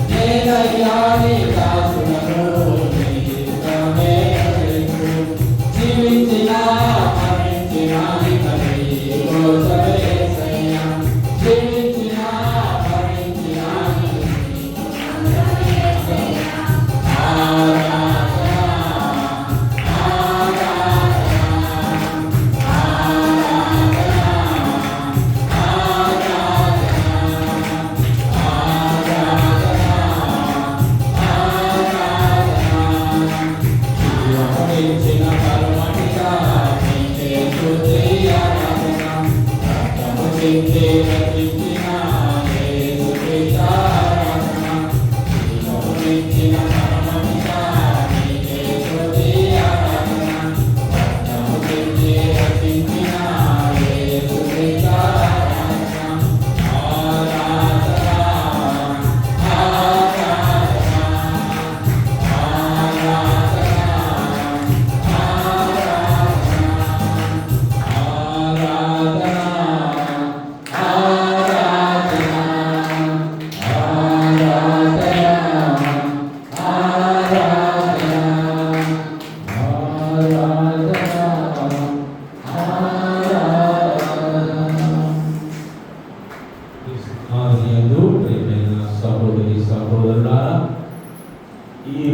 Nena yani kasunano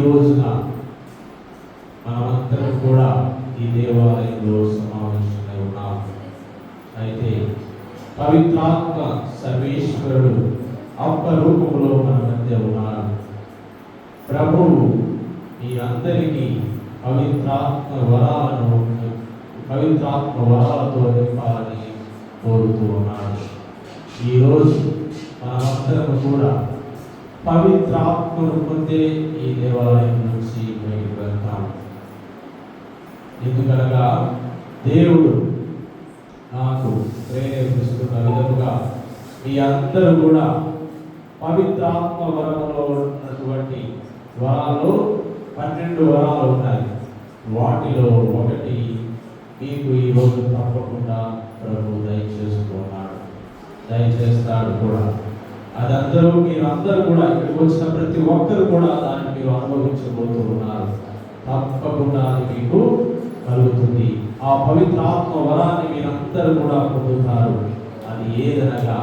రోజున మనమందరం కూడా ఈ దేవాలయంలో సమావేశమై ఉన్నాం. అయితే పవిత్రాత్మ సర్వేశ్వరుడు అప్పరూపంలో మన మధ్య ఉన్నారు. ప్రభువు ఈ అందరికీ పవిత్రాత్మ వరాలతో నింపాలని కోరుతూ ఉన్నాడు. ఈరోజు మనమందరం కూడా పవిత్రాత్మను పొందే ఈ దేవాలయం నుంచి బయటకు వెళ్తాం. ఎందుకనగా దేవుడు నాకు ప్రేరేపిస్తున్న విధముగా మీ అందరూ కూడా పవిత్రాత్మ వరములో ఉన్నటువంటి వరాలు 12 వరాలు ఉన్నాయి. వాటిలో ఒకటి మీకు ఈరోజు తప్పకుండా ప్రభు దయచేస్తాడు కూడా. అదందరూ మీరందరూ కూడా ఇక్కడికి వచ్చిన ప్రతి ఒక్కరు కూడా దాన్ని మీరు అనుభవించబోతూ ఉన్నారు. తప్పకుండా అది మీకు కలుగుతుంది. ఆ పవిత్రాత్మ వరాన్ని మీరందరూ కూడా పొందుతారు. అది ఏదనగా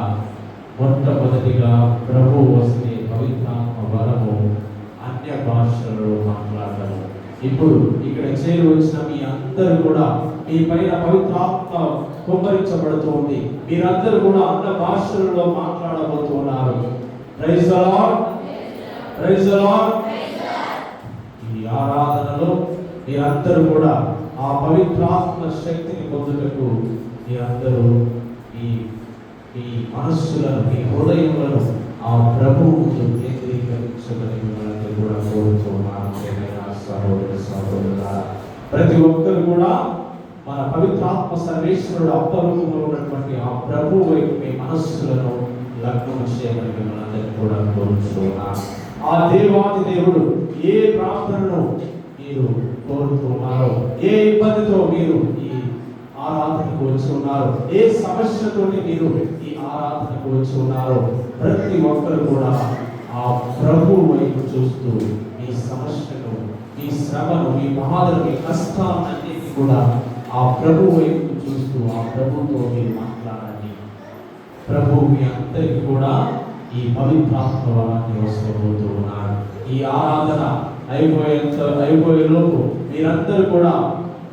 మొట్టమొదటిగా ప్రభు వస్తే పవిత్రాత్మ వరము అన్య భాషలలో మాట్లాడడం. ఇప్పుడు ఇక్కడ చేరి వచ్చిన మీ అందరూ కూడా మీ పైన పవిత్రాత్మ కుమ్మరించబడుతుంది. మీరందరూ కూడా అన్య భాషలలో మాట్లాడబోతున్నారు. Praise the Lord, praise the Lord. ఈ ఆరాధనలో మీరందరూ కూడా ఆ పవిత్రాత్మ శక్తిని పొందుటకు మీరందరూ మీ మనస్సులను, మీ హృదయములను ఆ ప్రభువు కేంద్రీకరించమని మిమ్మల్ని కూడా కోరుతున్నాను. సహోదరులారా, ప్రతి ఒక్కరు కూడా మన పవిత్రాత్మ సర్వేశ్వరుడు అప్పరూపంలో ఉన్నటువంటి ఆ ప్రభువు వైపు మీ మనస్సులను లగ్నం చేయమని మిమ్మల్ని కూడా కోరుతున్నాను. ఆ దేవాది దేవుడు ఏ ప్రార్థనను మీరు కోరుతున్నారో, ఏ ఇబ్బందితో మీరు ఈ ఆరాధనకు వచ్చి ఉన్నారు, ఏ సమస్యతోటి మీరు ఈ ఆరాధనకు వచ్చి ఉన్నారు, ప్రతి ఒక్కరు కూడా ఆ ప్రభు వైపు చూస్తూ మీ సమస్యను, మీ శ్రమను, మీ బాధను, మీ కష్టాలన్నింటినీ కూడా ఆ ప్రభు వైపు చూస్తూ ఆ ప్రభుతో మీరు మాట్లాడండి. ప్రభు మీ అందరికీ కూడా ఈ పవిత్రాత్మ వరాన్ని వస్తబోతూ ఉన్నారు. ఈ ఆరాధన అయిపోయే లోపు మీరందరూ కూడా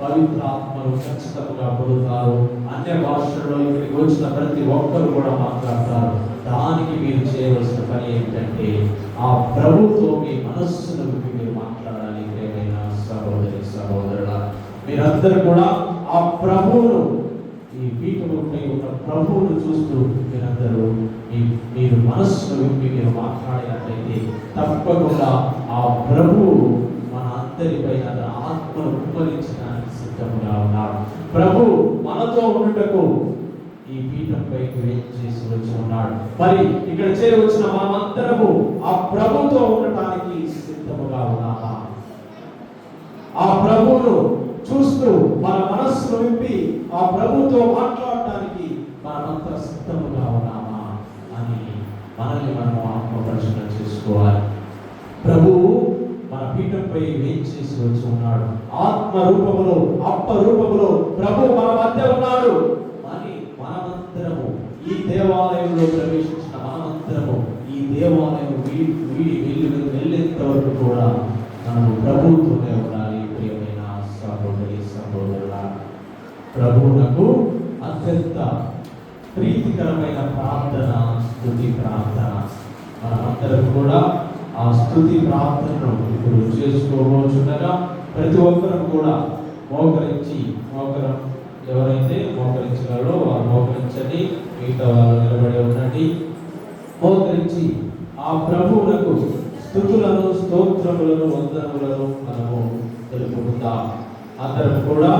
పవిత్రాత్మను ఖచ్చితంగా పొందుతారు. అన్య భాషల్లో ఇక్కడికి వచ్చిన ప్రతి ఒక్కరు కూడా మాట్లాడతారు. దానికి మీరు చేయవలసిన పని ఏంటంటే ఆ ప్రభుతో మీ మనస్సును మీరు మాట్లాడాలి. ప్రియమైన సహోదరుల, మీరందరూ కూడా ఆ ప్రభువును, ఈ పీఠముపై ఉన్న ప్రభువును చూస్తూ మీరందరూ మీరు మనస్సును విప్పి మీరు మాట్లాడినట్లయితే తప్పకుండా ఆ ప్రభువు మన అందరిపైన ఆత్మను కుమ్మరించడానికి సిద్ధంగా ఉన్నాడు. ప్రభు మనతో ఉండుటకు ఈ పీఠంపైకి వేంచేసి వచ్చి ఉన్నాడు. మరి ఇక్కడ చేరి వచ్చిన మనమందరము ఆ ప్రభుతో ఉండటానికి సిద్ధముగా ఉన్నామా? ఆ ప్రభువును చూస్తూ మన మనస్సును విప్పి ఆ ప్రభుతో మాట్లాడటానికి మనమంతా సిద్ధముగా ఉన్నామా అని మనల్ని మనం ఆత్మపరిశీలన చేసుకోవాలి. ప్రభువు మన పీఠంపై వేంచేసి వచ్చి ఉన్నాడు. ఆత్మ రూపములో, అప్ప రూపములో ప్రభు మన మధ్య ఉన్నాడు అని మనమందరము ఈ దేవాలయంలో ప్రవేశించిన మనమందరము ఈ దేవాలయం వెళ్ళేంత వరకు కూడా మనము ప్రభువుతోనే ఉండాలి. ప్రియమైన సహోదరుల, ప్రభువునకు అత్యంత ప్రీతికరమైన ప్రార్థన స్తుతి ప్రార్థన. మనమందరం కూడా ఆ స్తుతి ప్రార్థనను ఇప్పుడు చేసుకోబోచుండగా ప్రతి ఒక్కరం కూడా ఎవరైతే మోకరించగలరో వారు మోకరించండి. మిగతా వాళ్ళు నిలబడి ఉండండి. మోకరించి ఆ ప్రభువునకు స్తుతులను, స్తోత్రములను, వందనములను మనము తెలుపుకుందాం. అందరం కూడా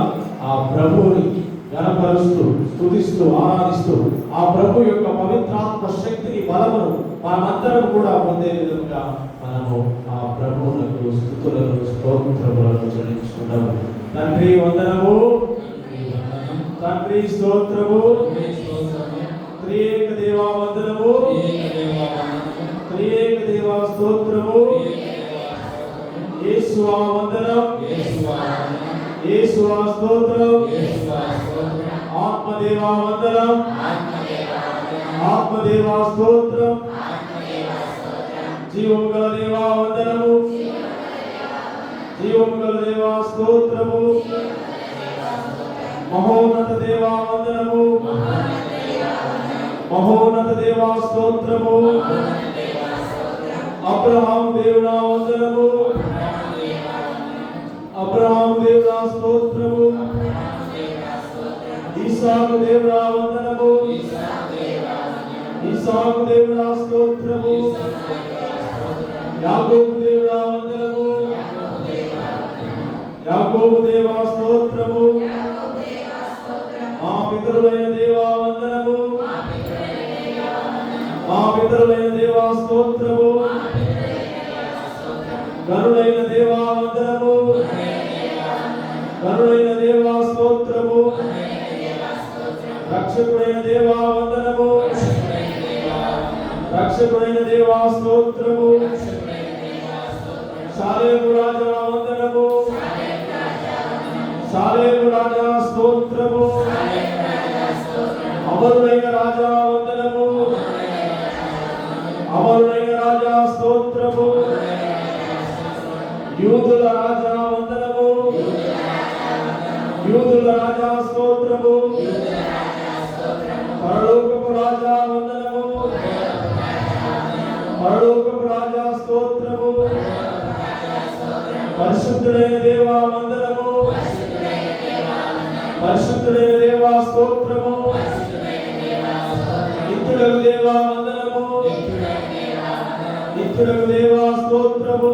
ఆ ప్రభువుని గణపరుస్తూ, స్తుతిస్తూ, ఆరాధిస్తూ ఆ ప్రభు యొక్క పవిత్రాత్మ శక్తిని, బలమును మనమందరం కూడా పొందే విధంగా మనము ఆ ప్రభువునకు స్తుతులను, స్తోత్రములను చెల్లించుకున్నాము. తండ్రి వందనము, తండ్రి స్తోత్రము, త్రియేక దేవా వందనము, త్రియేక దేవా స్తోత్రము, యేసువా వందనం, యేసువా స్తోత్రం, ఆత్మదేవా వందనం, ఆత్మదేవా స్తోత్రం, జీవము గల దేవా వందనము, జీవము గల దేవా స్తోత్రము, మహోన్నత దేవా వందనము, మహోన్నత దేవా స్తోత్రము, అబ్రహాం దేవుడా వందనము, అబ్రహాం దేవుడా స్తోత్రము, ఇస్సాకు దేవుడా వందనము, ఇస్సాకు దేవుడా స్తోత్రము, యాకోబు దేవుడా వందనము, యాకోబు దేవా స్తోత్రము, మా పితరులైన దేవా వందనము, మా పితరులైన దేవా స్తోత్రము, గరుడైన దేవా వందనము, గరుడైన దేవా స్తోత్రము, రక్షకుడైన దేవా వందనము, రక్షకుడైన దేవా స్తోత్రము, షాలేము రాజా వందనము, షాలేము రాజా స్తోత్రము, అమరుడైన రాజా వందనము, అమరుడైన రాజా స్తోత్రము, యూదుల రాజా వందనము, యూదుల రాజా స్తోత్రము, పరలోకపు రాజా వందనము, పరలోకపు రాజా స్తోత్రము, పరిశుద్ధుడైన దేవా వందనము, పరిశుద్ధుడైన దేవా స్తోత్రము, నిత్యుడగు దేవా వందనము, నిత్యుడగు దేవా స్తోత్రము,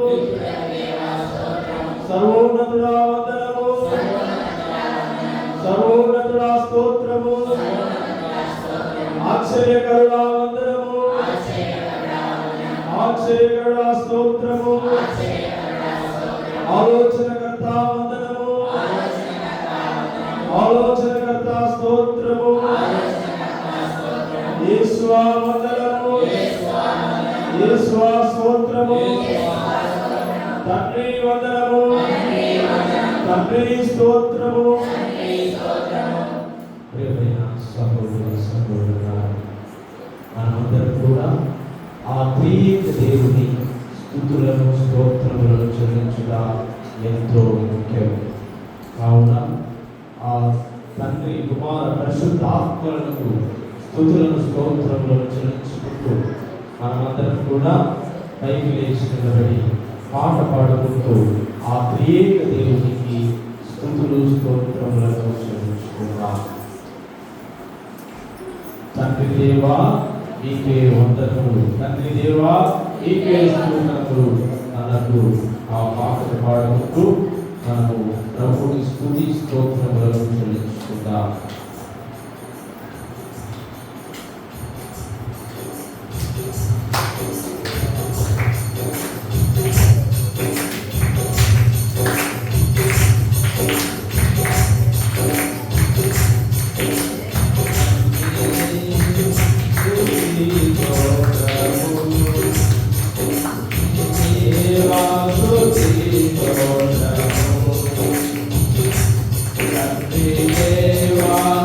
సర్వోన్నతుడా వందనము, సర్వోన్నతుడా స్తోత్రము, ఆశ్చర్యకరుడా వందనము, ఆశ్చర్యకరుడా స్తోత్రము, ఆలోచనకర్త వందనము, ఆలోచనకర్త స్తోత్రము, యేసువా వందనము, యేసువా స్తోత్రము, తండ్రి వందనము, తండ్రి స్తోత్రము. ప్రియమైన సహోదర సహోదరులారా, మనమందరం కూడా ఆ త్రియేక దేవుని స్తుతులను స్తోత్రములను చెల్లించుట ఎంతో ముఖ్యం. కావున ఆ తండ్రి కుమార పరిశుద్ధాత్మలకు స్తుతులను స్తోత్రములను చెల్లించుకుంటూ మనమందరం కూడా పైకి లేచి నిలబడి పాట పాడుకుంటూ ఆ త్రియేక దేవునికి స్తుతులు స్తోత్రములను చెల్లించుకుందాం. తండ్రి దేవా నీకే వందనములు, తండ్రి దేవా నీకే స్తుతులు అన్నట్టు ఆ పాటను పాడుకుంటూ మనము ప్రభుని స్తుతి స్తోత్రములను చెల్లించుకుందాం. Dewa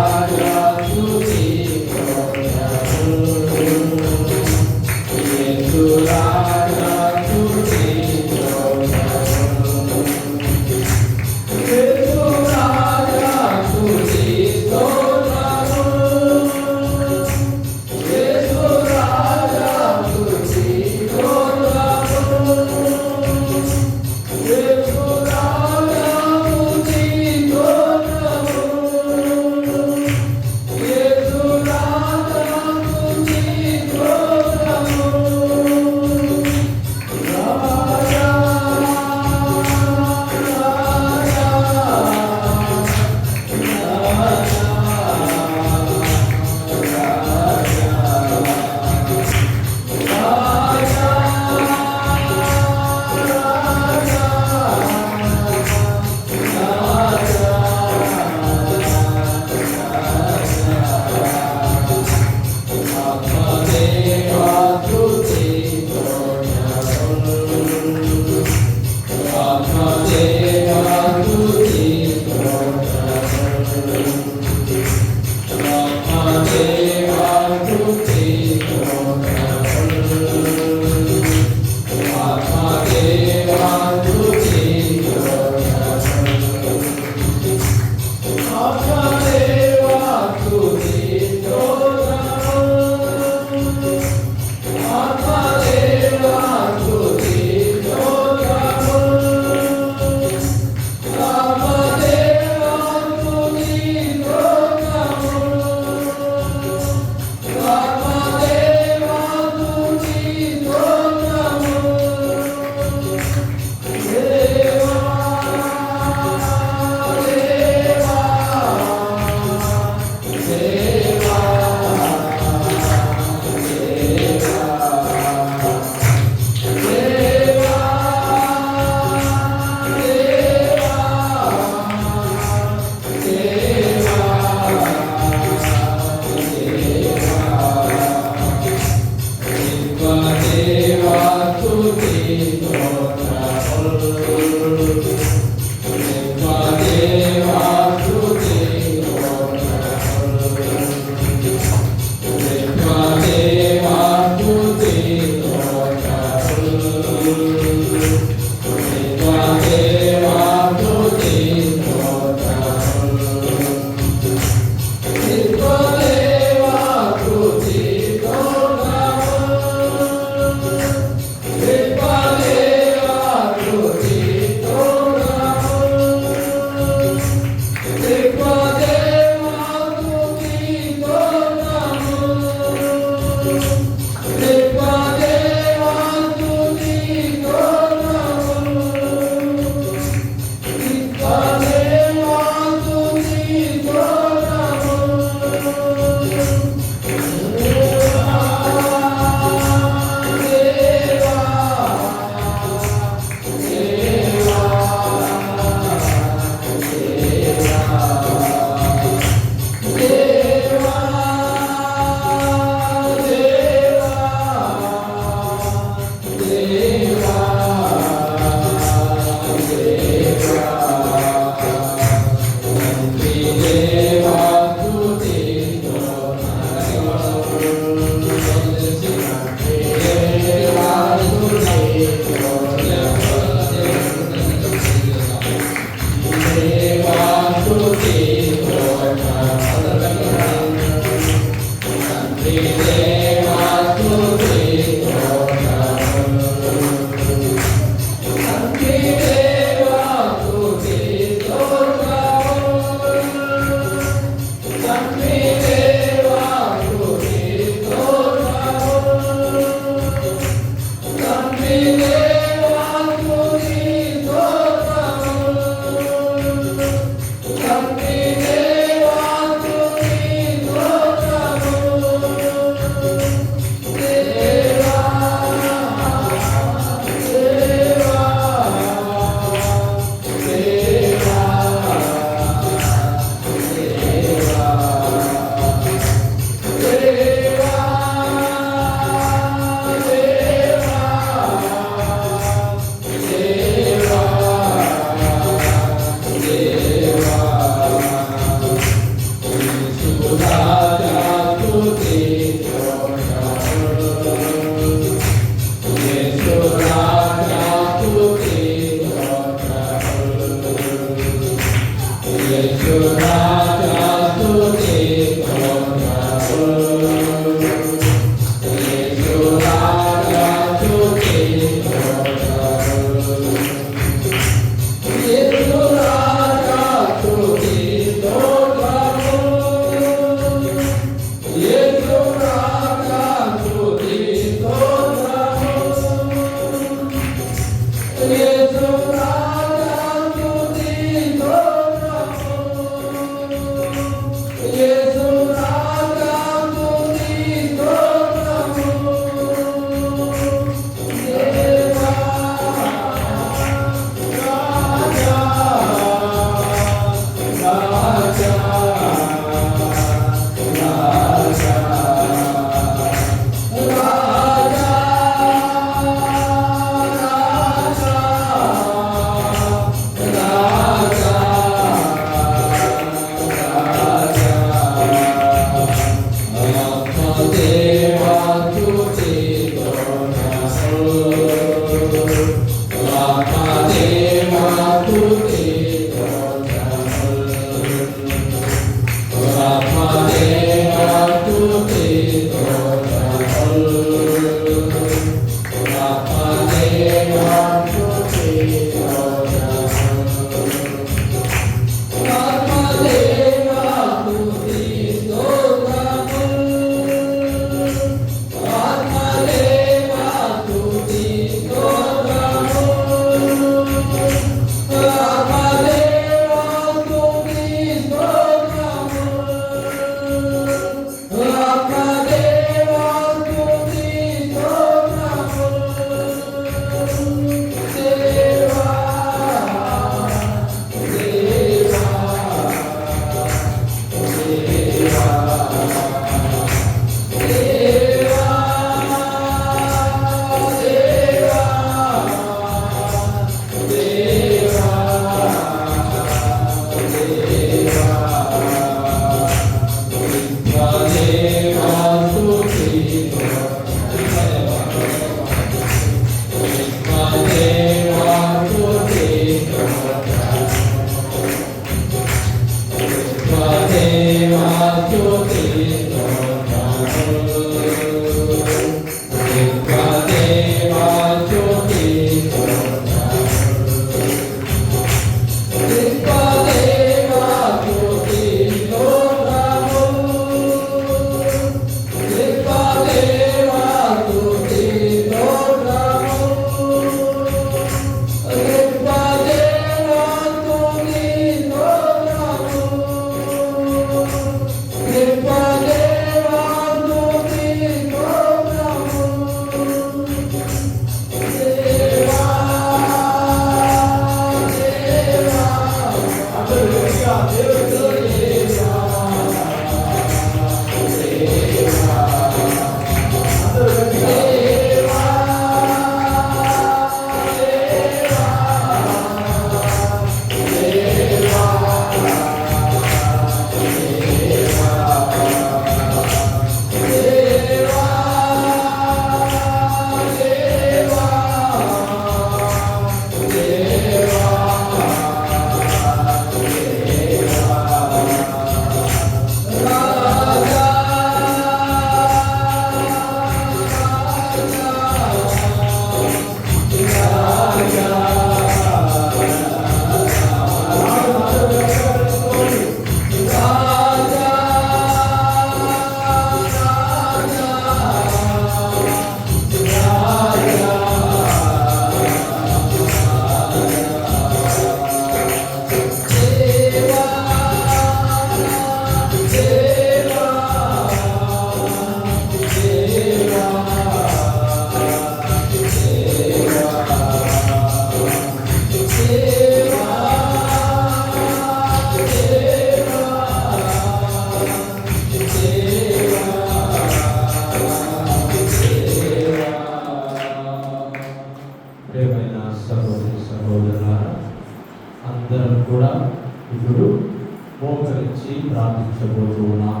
ప్రార్థించబోతున్నాం.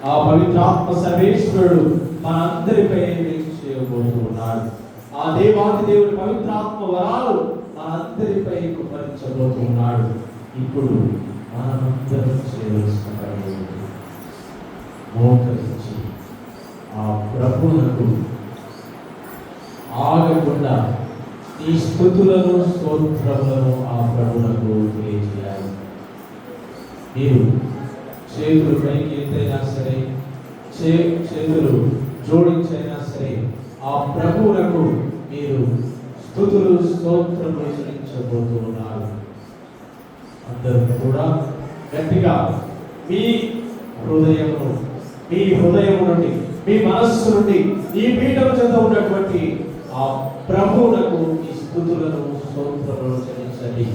ఆ పవిత్రాత్మ సర్వేశ్వరుడు మనందరిపై చేయబోతున్నాడు. ఆ దేవాది దేవుడి పవిత్రాత్మ వరాలు మనందరిపై కుమరించబోతున్నాడు. ఇప్పుడు మనమందరం చేయవలసిన పని మోకరించి ఆ ప్రభువునకు ఆగకుండా ఈ స్తుతులను స్తోత్రములను ఆ ప్రభువునకు తెలియజేయాలి. మీరు చేతులు పైకి ఎత్తైనా సరే, చేతులు జోడించైనా సరే, ఆ ప్రభువునకు మీరు స్తుతులు స్తోత్రములు చెల్లించబోతూ ఉన్నారు. అందరూ కూడా గట్టిగా మీ హృదయం నుండి, మీ మనస్సు నుండి ఈ పీఠం చెంద ఉన్నటువంటి ఆ ప్రభువులకు ఈ స్తుతులను స్తోత్రములు చెల్లించండి.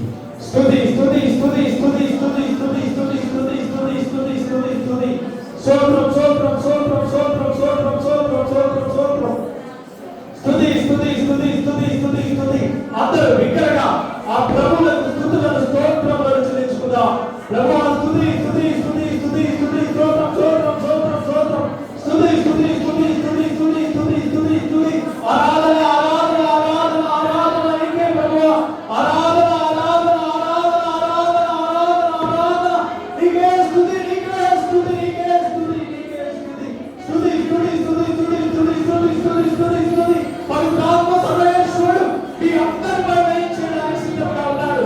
స్తుతి స్తుతి స్తుతి స్తుతి స్తుతి స్తుతి స్తుతి స్తుతి స్తుతి స్తుతి స్తుతి స్తుతి స్తోత్రం స్తోత్రం స్తోత్రం స్తోత్రం స్తోత్రం స్తోత్రం స్తోత్రం స్తోత్రం స్తుతి స్తుతి స్తుతి స్తుతి స్తుతి స్తుతి. అందరూ బిగ్గరగా ఆ ప్రభువులకు స్తుతులను స్తోత్రములను చెల్లించుకుందాం. ప్రభువా స్తుతి స్తుతి స్తుతి స్తుతి స్తుతి స్తోత్రం స్తోత్రం స్తోత్రం స్తోత్రం స్తుతి స్తుతి స్తుతి స్తుతి స్తుతి స్తుతి స్తుతి స్తుతి. ఆరాధన ఆరాధన ఆరాధన ఆరాధన నీకే ప్రభువా. ఆరాధన ఆరాధన ఆరాధన ఆరాధన ఆరాధన ఆరాధన నీకే స్తుతి నీకే స్తుతి నీకే స్తుతి నీకే స్తుతి స్తుతి స్తుతి స్తుతి స్తుతి స్తుతి స్తుతి స్తుతి స్తుతి స్తుతి. పవిత్రాత్మ సర్వేశ్వరుడు మీ అందరిపై దయచేయడానికి సిద్ధంగా ఉన్నాడు.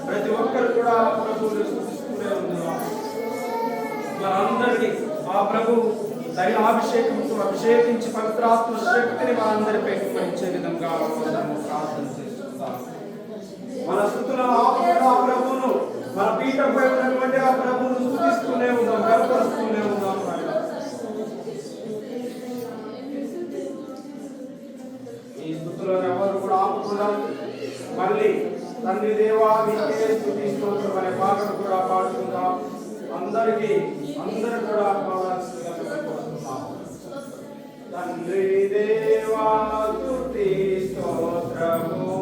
ప్రతి ఒక్కరు కూడా ప్రభువుని స్తుతిస్తూనే ఉన్నారు. మనందరికీ ఆ ప్రభు దైవాభిషేకంతో అభిషేకించి పవిత్రాత్మ శక్తిని మనందరిపై కుమరించే విధంగా మనము ప్రార్థన చేస్తున్నాం. మన స్తుతులను ఆపకుండా ఆ ప్రభువును, మన పీఠంపై ఉన్నటువంటి ఆ ప్రభువును స్తుతిస్తూనే ఉన్నాం, గర్వపరుస్తూనే ఉన్నాం. ఈ స్తుతులను ఎవరు కూడా ఆపకుండా మళ్ళీ తండ్రి దేవా నీకే స్తుతి స్తోత్రం అనే పాటను కూడా పాడుకుందాం. అందరూ కూడా పాడాల్సిందిగా కోరుతున్నాం. తండ్రి దేవా స్తుతి స్తోత్రము,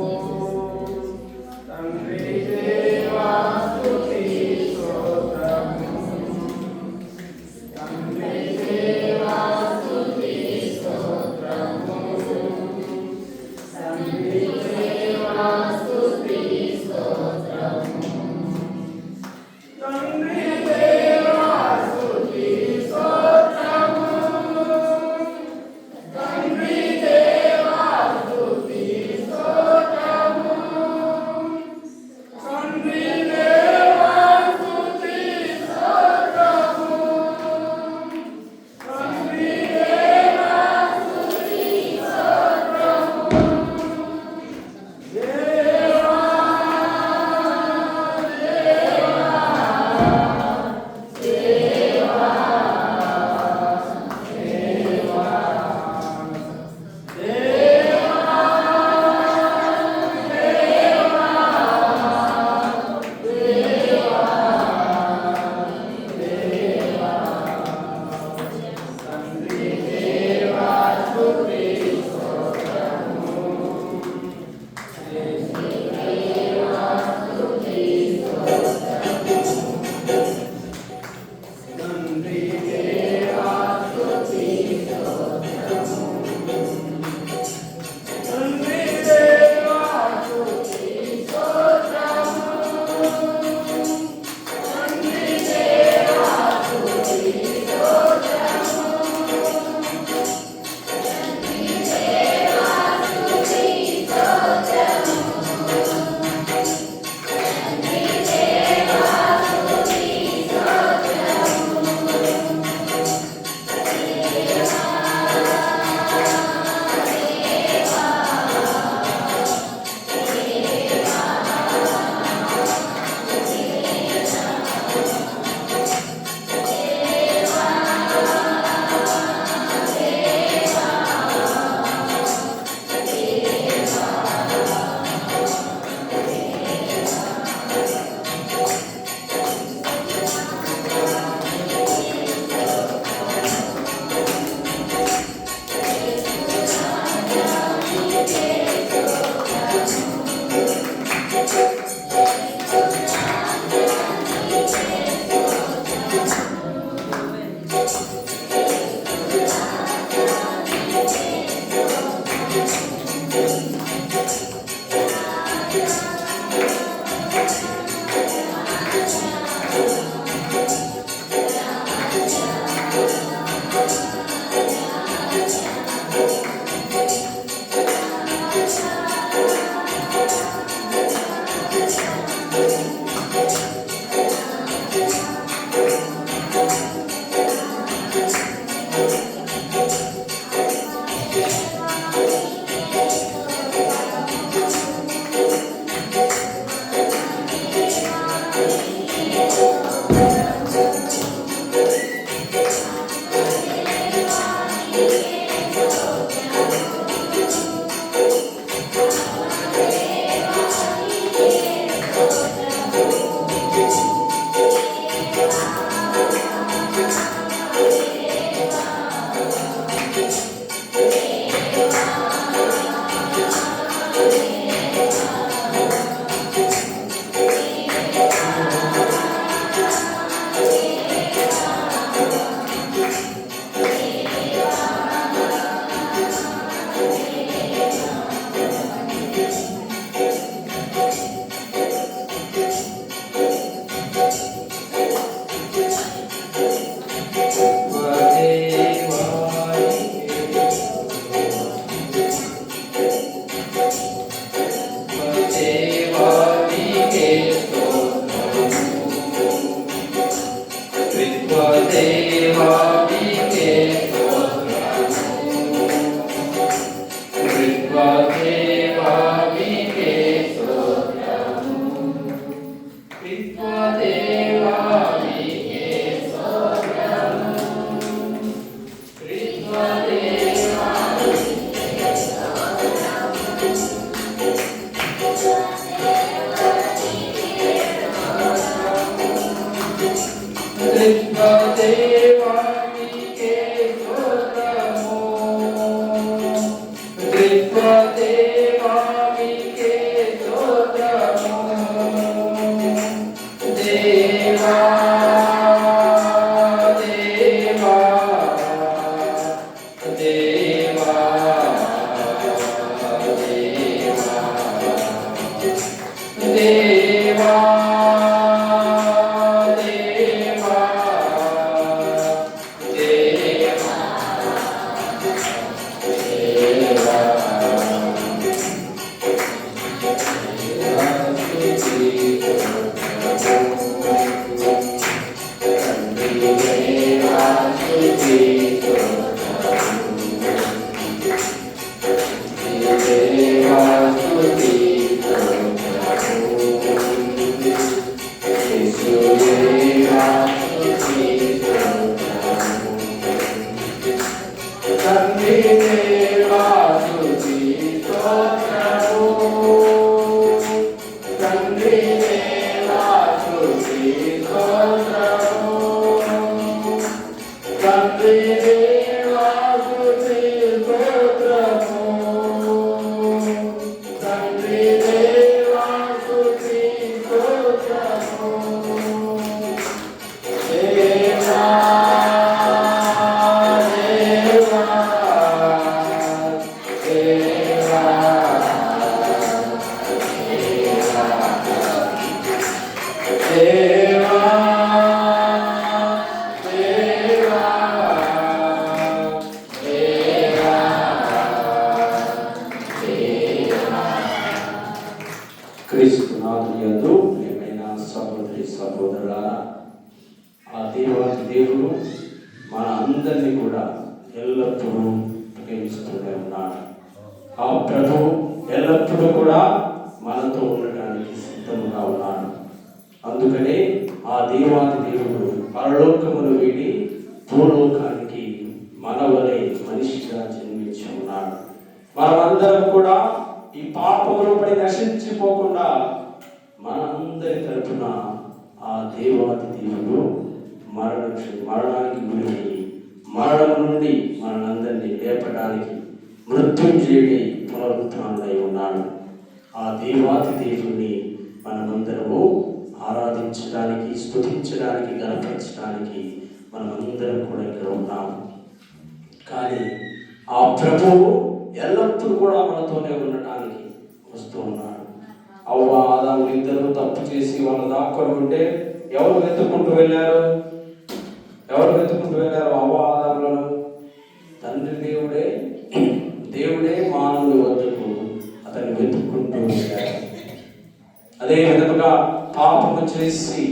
తండ్రి దేవా స్తుతి స్తోత్రము, తండ్రి దేవా స్తుతి స్తోత్రము, తండ్రి దేవా స్తుతి స్తోత్రము, తండ్రి దేవా స్తుతి స్తోత్రము, తండ్రి దేవా స్తుతి స్తోత్రము. క్రీస్తునాథునియందు ప్రియమైన సహోదరి సహోదరులారా, ఆ దేవాది దేవుడు మన అందరినీ కూడా ఎల్లప్పుడూ ప్రేమిస్తూనే ఉన్నాడు. ఆ ప్రభువు ఎల్లప్పుడూ కూడా మనతో ఉండటానికి సిద్ధంగా ఉన్నాడు. అందుకనే ఆ దేవాది దేవుడు పరలోకమును వీడి భూలోకానికి మన వలె మనిషిగా జన్మించి ఉన్నాడు. మనమందరం కూడా ఈ పాపంలో పడి నశించిపోకుండా మనందరి తరపున ఆ దేవాది దేవుడు మరణానికి గురి మరణం నుండి మనందరినీ లేపడానికి మృత్యుంజయుడై పునరుత్థానుడై ఉన్నాడు. ఆ దేవాది దేవుని మనమందరము ఆరాధించడానికి, స్తుతించడానికి, గణపరచడానికి మనమందరం కూడా ఇక్కడ ఉన్నాము. కానీ ఆ ప్రభువు ఎల్లప్పుడూ కూడా మనతోనే ఉండటానికి వస్తూ ఉన్నాడు. అవ్వ ఆదాము ఇద్దరు తప్పు చేసి వాళ్ళు దాక్కొని ఉంటే ఎవరు వెతుక్కుంటూ వెళ్ళారు? అవ్వ ఆదాములను తండ్రి దేవుడే మానవుడి వద్దకు అతన్ని వెతుక్కుంటూ వెళ్ళాడు. అదే విధముగా పాపము చేసి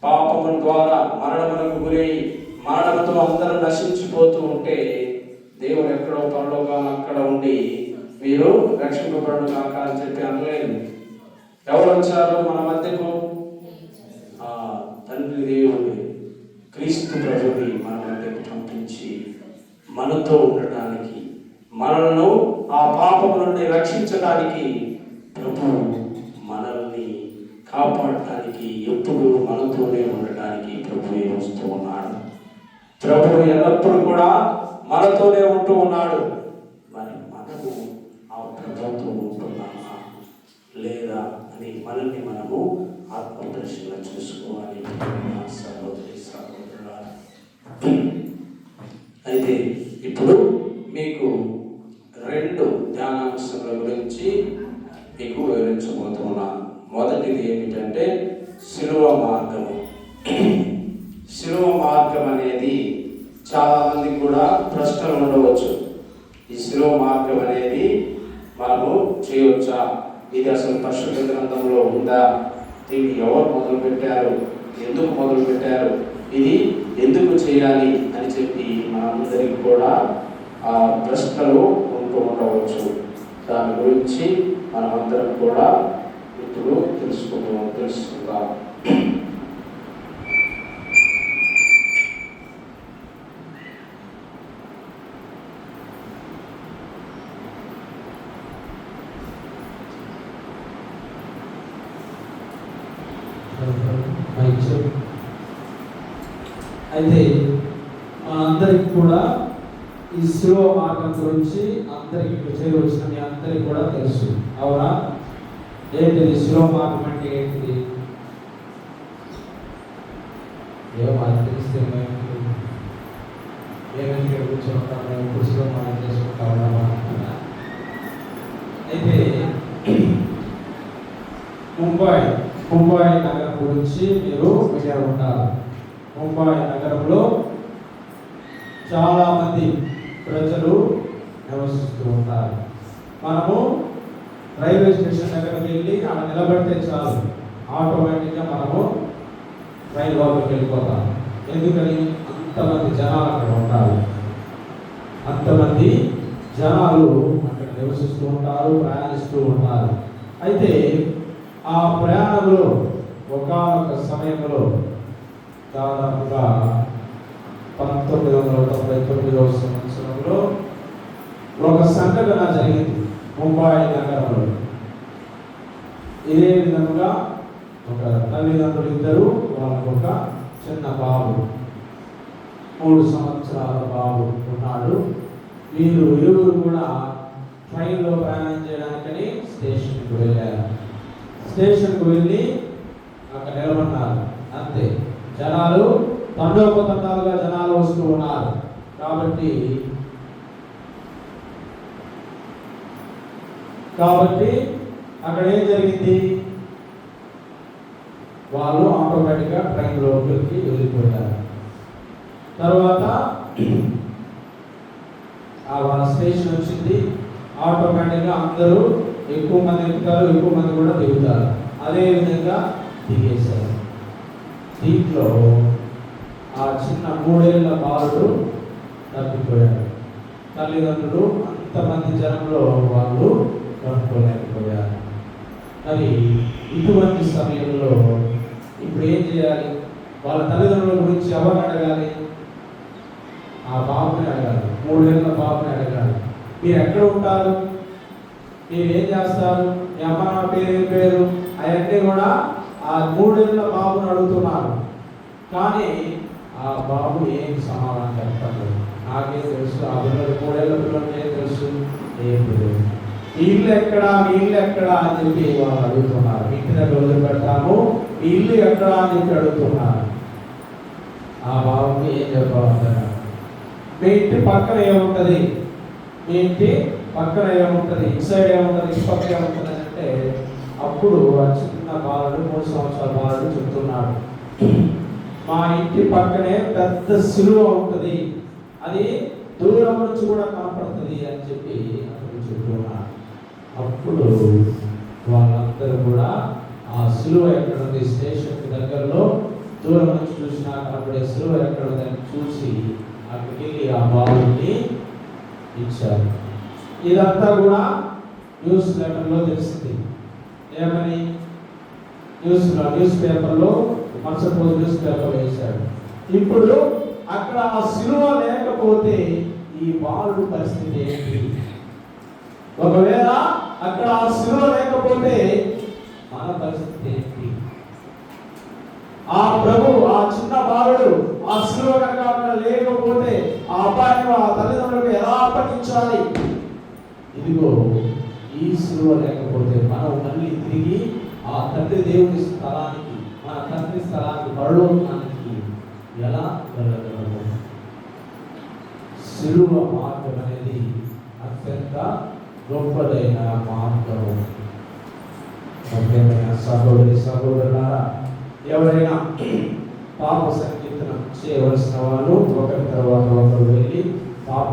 పాపము ద్వారా మరణమునకు గురై మరణంతో అందరూ నశించిపోతూ ఉంటే దేవుడు ఎక్కడో పరలోకాలు అక్కడ ఉండి మీరు రక్షింపబడను కాక అని చెప్పి అనలేదు. ఎవరు వచ్చారు మన మధ్యకు? తండ్రి దేవుని క్రీస్తు ప్రభుని మన మధ్యకు పంపించి మనతో ఉండటానికి, మనలను ఆ పాపం నుండి రక్షించడానికి, ప్రభు మనల్ని కాపాడటానికి, ఎప్పుడు మనతోనే ఉండటానికి ప్రభువే వస్తూ ఉన్నాడు. ప్రభు ఎల్లప్పుడూ కూడా మనతోనే ఉంటూ ఉన్నాడు. మరి మనము ఆ ప్రభుతో ఉంటున్నామా లేదా అని మనల్ని మనము ఆత్మదర్శన చూసుకోవాలి. సహోదరి సహోదరులారా, అయితే ఇప్పుడు మీకు 2 ధ్యానాంశముల గురించి మీకు వివరించబోతున్నాను. మొదటిది ఏమిటంటే శిలువ మార్గము. శిలువ మార్గం అనేది చాలా మందికి కూడా ప్రశ్నలు ఉండవచ్చు. ఈ శిలువ మార్గం అనేది మనము చేయవచ్చా? ఇది అసలు పరిశుద్ధ గ్రంథంలో ఉందా? దీన్ని ఎవరు మొదలు పెట్టారు? ఎందుకు మొదలు పెట్టారు? ఇది ఎందుకు చేయాలి అని చెప్పి మనందరికీ కూడా ఆ ప్రశ్నలు ఉంటూ ఉండవచ్చు. దాని గురించి మనమందరం కూడా ఇప్పుడు తెలుసుకుందాం. అయితే మనందరికి కూడా ఈ శిలువ మార్గం గురించి అందరికి చేరవచ్చిన మీ అందరికి కూడా తెలుసు, అవునా? ఏంటిది శిలువ మార్గం అంటే ఏంటిది? మాకు తెలిస్తే ఏమైనా కూర్చోంటాము, ఎప్పుడు శిలువ మార్గం చేసుకుంటా ఉన్నామా? అయితే ముంబై నగరం గురించి మీరు వినే ఉంటారు. ముంబై నగరంలో చాలా మంది ప్రజలు నివసిస్తూ ఉంటారు. మనము రైల్వే స్టేషన్ దగ్గరికి వెళ్ళి అక్కడ నిలబడితే చాలు, ఆటోమేటిక్గా మనము రైలు లోపలికి వెళ్ళిపోతాం. ఎందుకని? అంతమంది జనాలు అక్కడ ఉంటారు. అంతమంది జనాలు అక్కడ నివసిస్తూ ఉంటారు, ప్రయాణిస్తూ ఉంటారు. అయితే ఆ ప్రయాణంలో ఒకానొక సమయంలో దాదాపుగా 1999వ సంవత్సరంలో ఒక సంఘటన జరిగింది ముంబై నగరంలో. ఇదే విధంగా ఒక తల్లిదండ్రులు ఇద్దరు, వాళ్ళకు ఒక చిన్న బాబు, 3 సంవత్సరాల బాబు ఉన్నాడు. వీరు ఇరువురు కూడా ట్రైన్లో ప్రయాణం చేయడానికని స్టేషన్కి వెళ్ళారు. స్టేషన్కి వెళ్ళి అక్కడ నిలబడినారు. అంతే, జనాలు తండోపతండాలుగా జనాలు వస్తూ ఉన్నారు. కాబట్టి అక్కడ ఏం జరిగింది? వాళ్ళు ఆటోమేటిక్గా ట్రైన్ లోపలికి వెళ్ళిపోయారు. తర్వాత వాళ్ళ స్టేషన్ వచ్చింది. ఆటోమేటిక్గా అందరూ ఎక్కువ మంది ఎక్కుతారు, ఎక్కువ మంది కూడా దిగుతారు. అదేవిధంగా దిగేశారు. దీంట్లో ఆ చిన్న 3 ఏళ్ల బాలుడు తప్పిపోయాడు. తల్లిదండ్రులు అంతమంది జనంలో వాళ్ళు కనుక్కోలేకపోయారు. మరి ఇటువంటి సమయంలో ఇప్పుడు ఏం చేయాలి? వాళ్ళ తల్లిదండ్రుల గురించి ఎవరిని అడగాలి? ఆ బాబుని అడగాలి, 3 ఏళ్ల బాబుని అడగాలి. మీరు ఎక్కడ ఉంటారు? మీరు ఏం చేస్తారు? మీ అమ్మ నా పేరు ఏం పేరు? అవన్నీ కూడా ఆ 3 ఏళ్ల బాబుని అడుగుతున్నారు. కానీ ఆ బాబు ఏం సమాధానం చెప్తాడు? నాకేం తెలుసు, ఆ పిల్లలు 3 ఏళ్ల పిల్లలకి ఏం తెలుసు? ఏం తెలియదు. మీ ఇల్లు ఎక్కడా, మీ ఇల్లు ఎక్కడా అని చెప్పి వాళ్ళు అడుగుతున్నారు. మీ ఇంటి దగ్గర వదిలిపెడతాము, మీ ఇల్లు ఎక్కడా అని చెప్పి అడుగుతున్నారు. ఆ బాబుకి ఏం చెప్పాలంటారు? మీ ఇంటి పక్కన ఏముంటుంది? మీ ఇంటి పక్కన ఏముంటుంది? ఇటు సైడ్ ఏముంటుంది? ఇటు పక్క ఏముంటుంది అంటే అప్పుడు ఆ చిన్న బాలుడు, 3 సంవత్సరాల బాలుడు చెప్తున్నాడు, మా ఇంటి పక్కనే పెద్ద సిలువ ఉంటుంది, అది దూరం నుంచి కూడా కనపడుతుంది అని చెప్పి అతను చెప్తున్నాడు. అప్పుడు వాళ్ళందరూ కూడా ఆ సిలువ ఎక్కడ ఉంది, స్టేషన్కి దగ్గరలో దూరం నుంచి చూసినా కనపడే సిలువ ఎక్కడ ఉందని చూసి అక్కడికి వెళ్ళి ఆ బాలుని ఇచ్చారు. ఇదంతా కూడా న్యూస్ లెటర్లో తెలిసింది. ఏమని? న్యూస్ పేపర్లో మరుసటి రోజు న్యూస్ పేపర్ వేశాడు. ఇప్పుడు అక్కడ ఆ సిలువ లేకపోతే ఈ బాలుడు పరిస్థితి ఏంటి? ఒకవేళ అక్కడ ఆ సిలువ లేకపోతే మన పరిస్థితి ఏంటి? ఆ ప్రభు, ఆ చిన్న బాలుడు ఆ సిలువ కనుక అక్కడ లేకపోతే ఆ అబ్బాయిని ఆ తల్లిదండ్రులకు ఎలా అప్పగించాలి? ఇదిగో ఈ సిలువ లేకపోతే మనం మళ్ళీ తిరిగి ఆ తండ్రి దేవుని స్థలానికి, మన తండ్రి స్థలానికి, పరలోకానికి ఎలా వెళ్ళగలము? సిలువ మార్గం అనేది అత్యంత గొప్పదైన మార్గము. ముఖ్యమైన సహోదరి సహోదరులారా, ఎవరైనా పాప సంకీర్తనం చేయవలసిన వాళ్ళు ఒకరి తర్వాత ఒకరు వెళ్ళి పాప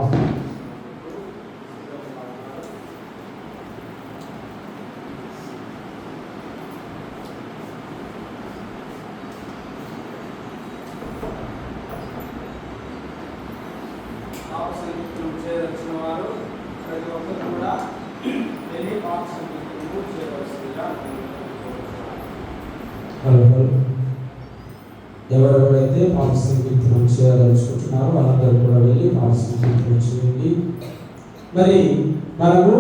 చేయవలసిన వారు ప్రతి ఒక్కరు కూడా వెళ్ళి పాప సంకీర్తనము చేయవలసిందిగా. ఎవరెవరైతే పాప సంకీర్తనం చేయదలుచుకుంటున్నారో వాళ్ళందరూ కూడా వెళ్ళి పాప సంకీర్తనం చేయండి. మరి మనము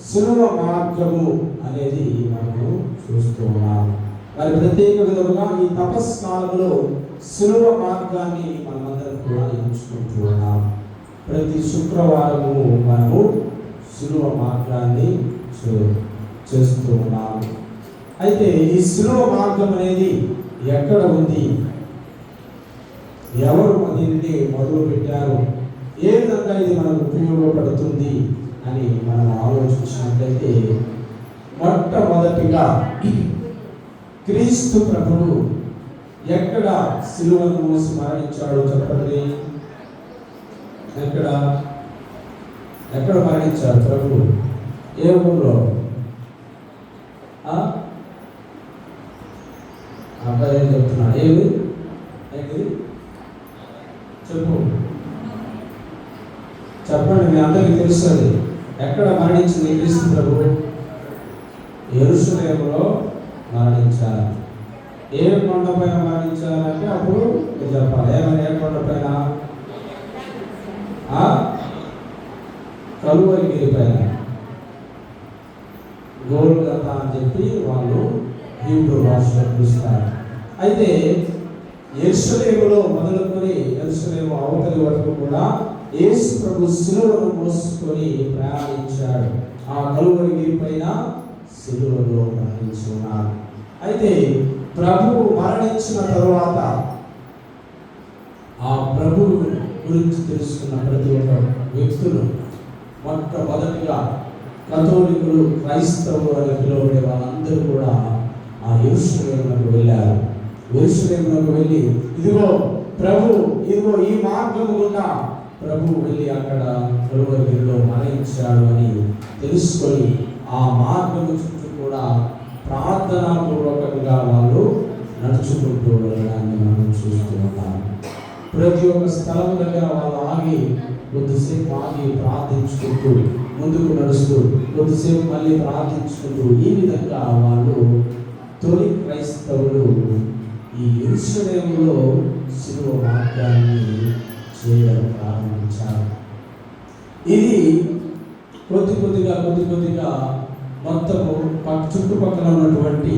సిలువ మార్గము అనేది మనము చూస్తూ ఉన్నాం. మరి ప్రత్యేక విధంగా ఈ తపస్కాలంలో సిలువ మార్గాన్ని మనమందరం కూడా ఎంచుకుంటూ ఉన్నాం. ప్రతి శుక్రవారము మనము సిలువ మార్గాన్ని చేస్తూ ఉన్నాము. అయితే ఈ సిలువ మార్గం అనేది ఎక్కడ ఉంది, ఎవరు దీనిని మొదలు పెట్టారు, ఏ విధంగా ఇది మనకు ఉపయోగపడుతుంది అని మనం ఆలోచించినట్లయితే, మొట్టమొదటిగా క్రీస్తు ప్రభువు ఎక్కడ సిలువను మోసి మరణించాడో చెప్పండి. ఎక్కడ మరణించాడు ప్రభు? ఏ ఊళ్ళో? అబ్బాయి ఏం చెప్తున్నా? ఏంటి చెప్పండి, మీ అందరికీ తెలుస్తుంది. ఎక్కడ మరణించింది క్రీస్తు ప్రభు? యెరూషలేములో మరణించారు. ఏ కొండపైన మరణించారంటే అప్పుడు మీరు చెప్పాలి. ఏమైనా ఏ కొండపైన? కలువరిగిరి పైన, గోల్గొతా అని చెప్పి వాళ్ళు హీబ్రూ భాషలో పిలుస్తారు. అయితే యెరూషలేములో మొదలుకొని యెరూషలేము అవతలి వరకు కూడా యేసు ప్రభు సిలువను మోసుకొని ప్రయాణించాడు. ఆ కలువరిగిరి పైన సిలువలో మరణించి ఉన్నారు. అయితే ప్రభువు మరణించిన తరువాత ఆ ప్రభువు గురించి తెలుసుకున్న ప్రతి ఒక్క వ్యక్తులు మొట్టమొదటిగా కథోలికులు, క్రైస్తవులు అని పిలువబడే వాళ్ళందరూ కూడా ఆ యెరూషలేమునకు వెళ్ళారు. యెరూషలేమునకు వెళ్ళి ఇదిగో ఈ మార్గము గుండా ప్రభువు వెళ్ళి అక్కడ కలువరిగిరిలో మరణించాడు అని తెలుసుకొని ఆ మార్గము చుట్టూ కూడా ప్రార్థనాపూర్వకంగా వాళ్ళు నడుచుకుంటూ వెళ్ళడాన్ని మనం చూస్తూ ఉంటాం. ప్రతి ఒక్క స్థలం దగ్గర వాళ్ళు ఆగి కొద్దిసేపు ఆగి ప్రార్థించుకుంటూ ముందుకు నడుస్తూ కొద్దిసేపు మళ్ళీ ప్రార్థించుకుంటూ ఈ విధంగా వాళ్ళు తొలి క్రైస్తవులు ఈ యెరూషలేములో సిలువ మార్గాన్ని చేయడం ప్రారంభించారు. ఇది కొద్ది కొద్దిగా మొత్తము చుట్టుపక్కల ఉన్నటువంటి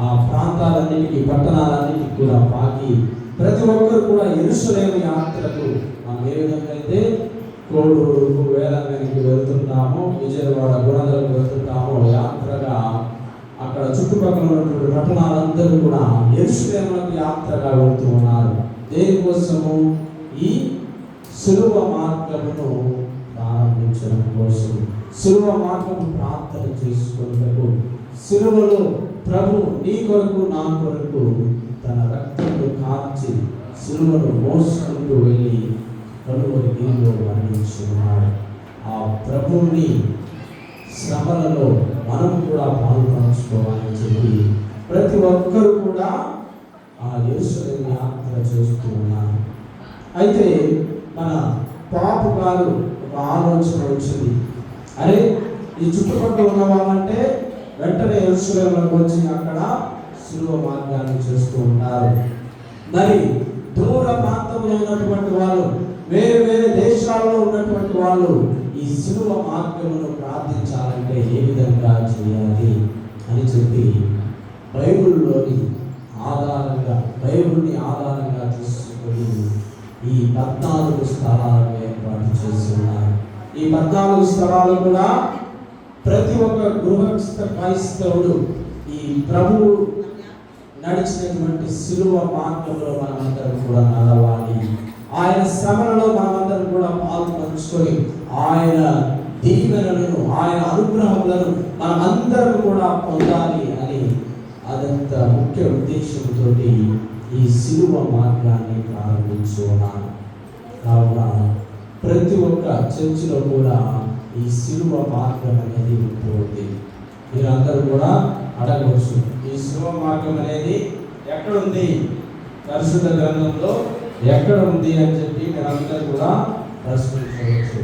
ఆ ప్రాంతాలన్నిటికీ, పట్టణాలన్నిటికీ కూడా పాకి ప్రతి ఒక్కరు కూడా యెరూషలేము యాత్రకు మనం ఏ విధంగా అయితే కోడూరుకు, వేలంగనికి వెళ్తున్నామో, విజయవాడ గుణదలకు వెళ్తున్నామో యాత్రగా అక్కడ చుట్టుపక్కల ఉన్నటువంటి పట్టణాలందరూ కూడా యెరూషలేములకు యాత్రగా వెళ్తూ ఉన్నారు. దేనికోసము? ఈ సిలువ మార్గమును ప్రారంభించడం కోసం, సిలువ మార్గము ప్రార్థన చేసుకున్నప్పుడు, సిలువలో ప్రభు నీ కొరకు నా కొరకు తన రక్తంలో కార్చి సిలువను మోసుకుంటూ వెళ్ళి కలువరిగిరిలో మరణించున్నాడు. ఆ ప్రభువుని శ్రమలలో మనం కూడా పాల్పంచుకోవాలని చెప్పి ప్రతి ఒక్కరు కూడా ఆ యెరూషలేము యాత్ర చేస్తూ ఉన్నారు. అయితే మన పాపు గారు ఒక ఆలోచన వచ్చింది. అరే, ఈ చుట్టుపక్కల ఉన్న వాళ్ళంటే వెంటనే యెరూషలేములోకి వచ్చి అక్కడ శిలువ మార్గాన్ని చేస్తూ ఉంటారు. మరి దూర ప్రాంతంలో ఉన్నటువంటి వాళ్ళు, వేరే వేరే దేశాల్లో ఉన్నటువంటి వాళ్ళు ఈ శిలువ మార్గమును ప్రార్థించాలంటే ఏ విధంగా చేయాలి అని చెప్పి బైబిల్ని ఆధారంగా తీసుకొని ఈ 14 స్థలాలను ఏర్పాటు చేసి ఉన్నారు. ఈ 14 స్థలాలు కూడా ప్రతి ఒక్క గృహస్థ క్రైస్తవుడు ఈ ప్రభువు నడిచినటువంటి శిలువ మార్గంలో మనమందరం కూడా నడవాలి. ఆయన శ్రమలలో మనమందరం కూడా పాల్పంచుకొని ఆయన దీవెనలను, ఆయన అనుగ్రహములను మనమందరం కూడా పొందాలి అని అదంత ముఖ్య ఉద్దేశంతో ఈ శిలువ మార్గాన్ని ప్రారంభించి ఉన్నాను. కావున ప్రతి ఒక్క చర్చిలో కూడా ఈ శిలువ మార్గం అనేది ఉంటుంది. మీరందరూ కూడా అడగవచ్చు, ఈ శిలువ మార్గం అనేది ఎక్కడుంది, పరిశుద్ధ గ్రంథంలో ఎక్కడ ఉంది అని చెప్పి మీరందరూ కూడా ప్రశ్నించవచ్చు.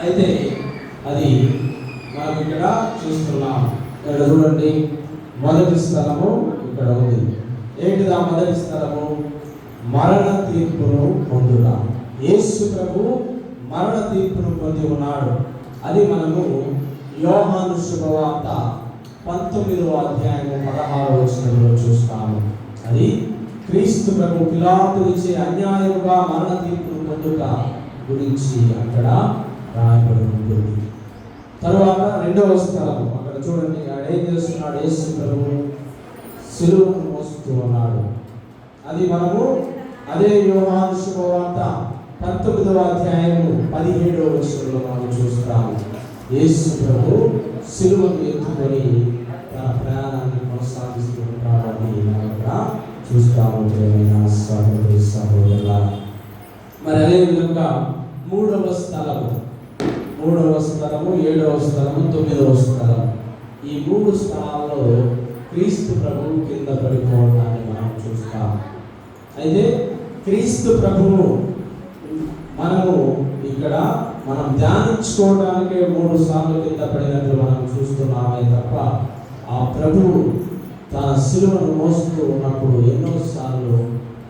అయితే అది మనం ఇక్కడ చూస్తున్నాం. ఇక్కడ చూడండి, మొదటి స్థలము ఇక్కడ ఉంది. ఏంటిది ఆ మొదటి స్థలము? మరణ తీర్పును పొందుట. యేసు ప్రభు మరణ తీర్పును పొంది ఉన్నాడు. అది మనము యోహాను శుభవార్త 19వ అధ్యాయము 16వ వచనంలో చూస్తాము. అది క్రీస్తు ప్రభు పిలాతునిచే అన్యాయముగా మరణ తీర్పును పొందుట గురించి అక్కడ రాయబడి ఉంటుంది. తర్వాత రెండవ స్థలము అక్కడ చూడండి, ఆయన ఏం చేస్తున్నాడు? యేసు ప్రభు శిలువను మోస్తూ ఉన్నాడు. అది మనము అదే యోహాను శుభవార్త 19వ అధ్యాయము 17వ వచనంలో మనం చూస్తాము. యేసు ప్రభు శిలువను ఎత్తుకొని తన ప్రయాణాన్ని కొనసాగిస్తూ ఉంటాడని మనం ఇక్కడ చూస్తాము. ప్రియమైన సహోదరి సహోదరుల, మరి అదేవిధంగా మూడవ స్థలము 7వ స్థలము 9వ స్థలం, ఈ 3 స్థలాల్లో క్రీస్తు ప్రభు కింద పడిపోవడాన్ని మనం చూస్తాం. అయితే క్రీస్తు ప్రభువు మనము ఇక్కడ మనం ధ్యానించుకోవడానికి 3 సార్లు కింద పడినట్లు మనం చూస్తున్నామే తప్ప ఆ ప్రభువు తన శిలువను మోస్తూ ఉన్నప్పుడు ఎన్నోసార్లు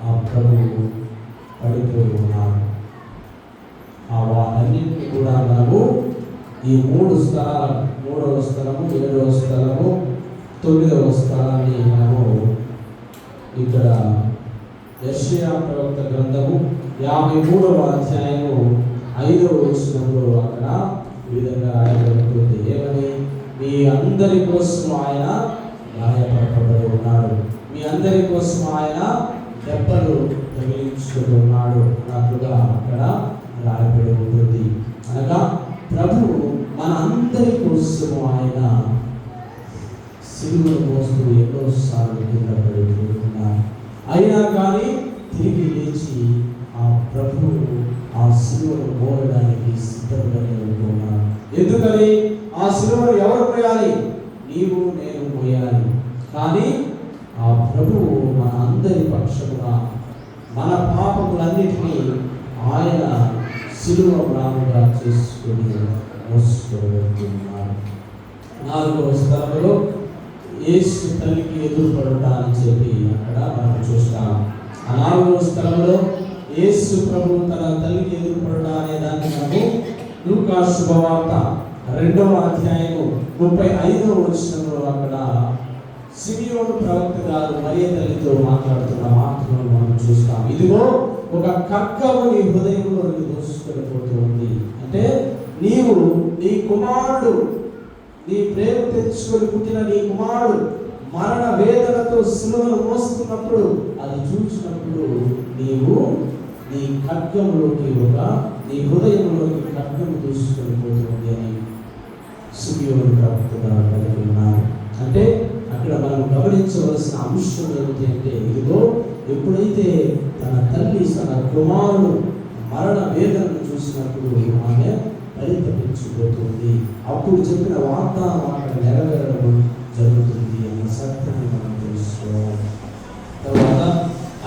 ఆ ప్రభువు పడిపోయి ఉన్నాడు. ఆ వాటన్నింటినీ కూడా మనము ఈ 3 స్థలాలు, 3వ స్థలము, 7వ స్థలము, 9వ స్థలాన్ని మనము ఇక్కడ యెషయా ప్రవక్త గ్రంథము 53వ అధ్యాయము 5వ వచనంలో అక్కడ ఈ విధంగా రాయబడుతుంది. ఏమని? మీ అందరి కోసం ఆయన గాయపరచబడి ఉన్నాడు, మీ అందరి కోసం ఆయన దెబ్బలు తగిలించుకుని ఉన్నాడు అన్నట్లుగా అక్కడ రాయబడి ఉంటుంది. అనగా ప్రభు మన అందరి కోసం ఆయన శిలువను మోస్తూ ఎన్నోసార్లు కింద పడిపోతున్నారు. అయినా కానీ తిరిగి లేచి ఆ ప్రభువు ఆ శిలువను మోయడానికి సిద్ధంగానే ఉంటున్నాడు. ఎందుకని? ఆ శిలువను ఎవరు మోయాలి? నీవు నేను మోయాలి. కానీ ఆ ప్రభువు మన అందరి పక్షముగా మన పాపములన్నిటినీ ఆయన శిలువ మ్రానుగా చేసుకుని మోసుకున్నాడు. 4వ స్థలంలో యేసు తల్లికి ఎదురుపడుట అని చెప్పి అక్కడ మనం చూస్తాం. ఆ 4వ స్థలంలో యేసు ప్రభు తన తల్లికి ఎదురుపడుట అనే దాన్ని మనము లూకా శుభవార్త 2వ అధ్యాయము 35వ వచనంలో అక్కడ సిమియోను ప్రవక్త గారు మరియ తల్లితో మాట్లాడుతున్న మాటలను మనం చూస్తాం. ఇదిగో ఒక ఖడ్గము నీ హృదయంలో దూసుకొని పోతుంది. అంటే నీవు నీ కుమారుడు, నీ ప్రేమ తెచ్చుకొని పుట్టిన నీ కుమారుడు మరణ వేదనతో శిలువను మోస్తున్నప్పుడు అది చూసినప్పుడు నీవు నీ ఖడ్గములోకి నీ హృదయంలోకి ఖడ్గము దూసుకొని పోతుంది అని సిమియోను ప్రవక్త గారు కలిగి ఉన్నారు. అంటే అక్కడ మనం గమనించవలసిన అంశం ఏమిటి అంటే, ఇదిగో ఎప్పుడైతే తన తల్లి తన కుమారుడు మరణ వేదనను చూసినప్పుడు ఆమె పరితపించిపోతుంది. అప్పుడు చెప్పిన వాగ్దానం అక్కడ నెరవేరడం జరుగుతుంది అనే సత్యాన్ని మనం తెలుసుకోవాలి. తర్వాత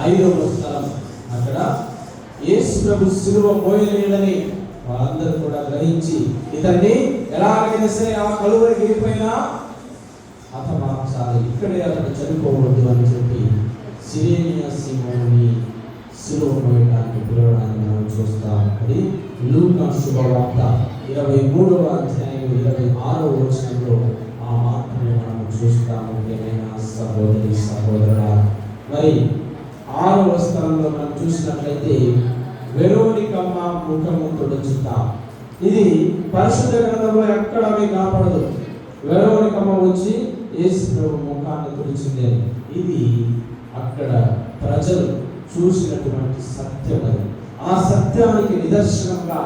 5వ స్థలం అక్కడ యేసు ప్రభు శిలువ మోయలేడని వాళ్ళందరూ కూడా గ్రహించి ఇతన్ని ఎలాగైనా సరే ఆ కలువరి గిరిపైన హతమార్చాలి, ఇక్కడే అతను చనిపోవద్దు అని చెప్పి సిరేనియా సీమోని సిలువ మోయడానికి పిలవడాన్ని మనం చూస్తాం. అది లూకా శుభవార్త 23వ అధ్యాయం 26వ వచనంలో ఆ మాటను మనం చూస్తాము. ఏమైనా సహోదరి సహోదరుడా, మరి 6వ స్థలంలో మనం చూసినట్లయితే వెరోనికమ్మ ముఖము తుడుచుట. ఇది పరిశుద్ధ గ్రంథంలో ఎక్కడ కనపడదు. వెరోనికమ్మ వచ్చి యేసు ప్రభు ముఖాన్ని తుడిచింది. ఇది అక్కడ ప్రజలు చూసినటువంటి సత్యం. అది ఆ సత్యానికి నిదర్శనంగా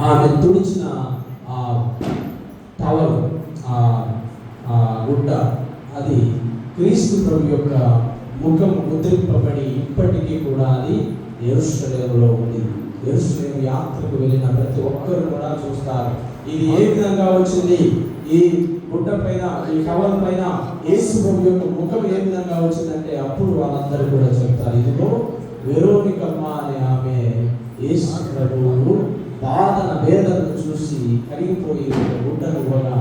ఆమె తుడిచిన ఆ టవల్, ఆ గుడ్డ, అది క్రీస్తు ప్రభు యొక్క ముఖం ముద్రింపబడి ఇప్పటికీ కూడా అది యెరూషలేములో ఉంది. యెరూషలేము యాత్రకు వెళ్ళిన ప్రతి ఒక్కరు కూడా చూస్తారు. ఇది ఏ విధంగా వచ్చింది, ఈ గుడ్డ పైన, ఈ టవల్ పైన యేసు ప్రభు యొక్క ముఖం ఏ విధంగా వచ్చిందంటే అప్పుడు వాళ్ళందరూ కూడా చెప్తారు, ఇదిగో వెరోనికమ్మ అనే ఆమె యేసు ప్రభువు బాధన వేదనను చూసి కరిగిపోయి గుడ్డను కూడా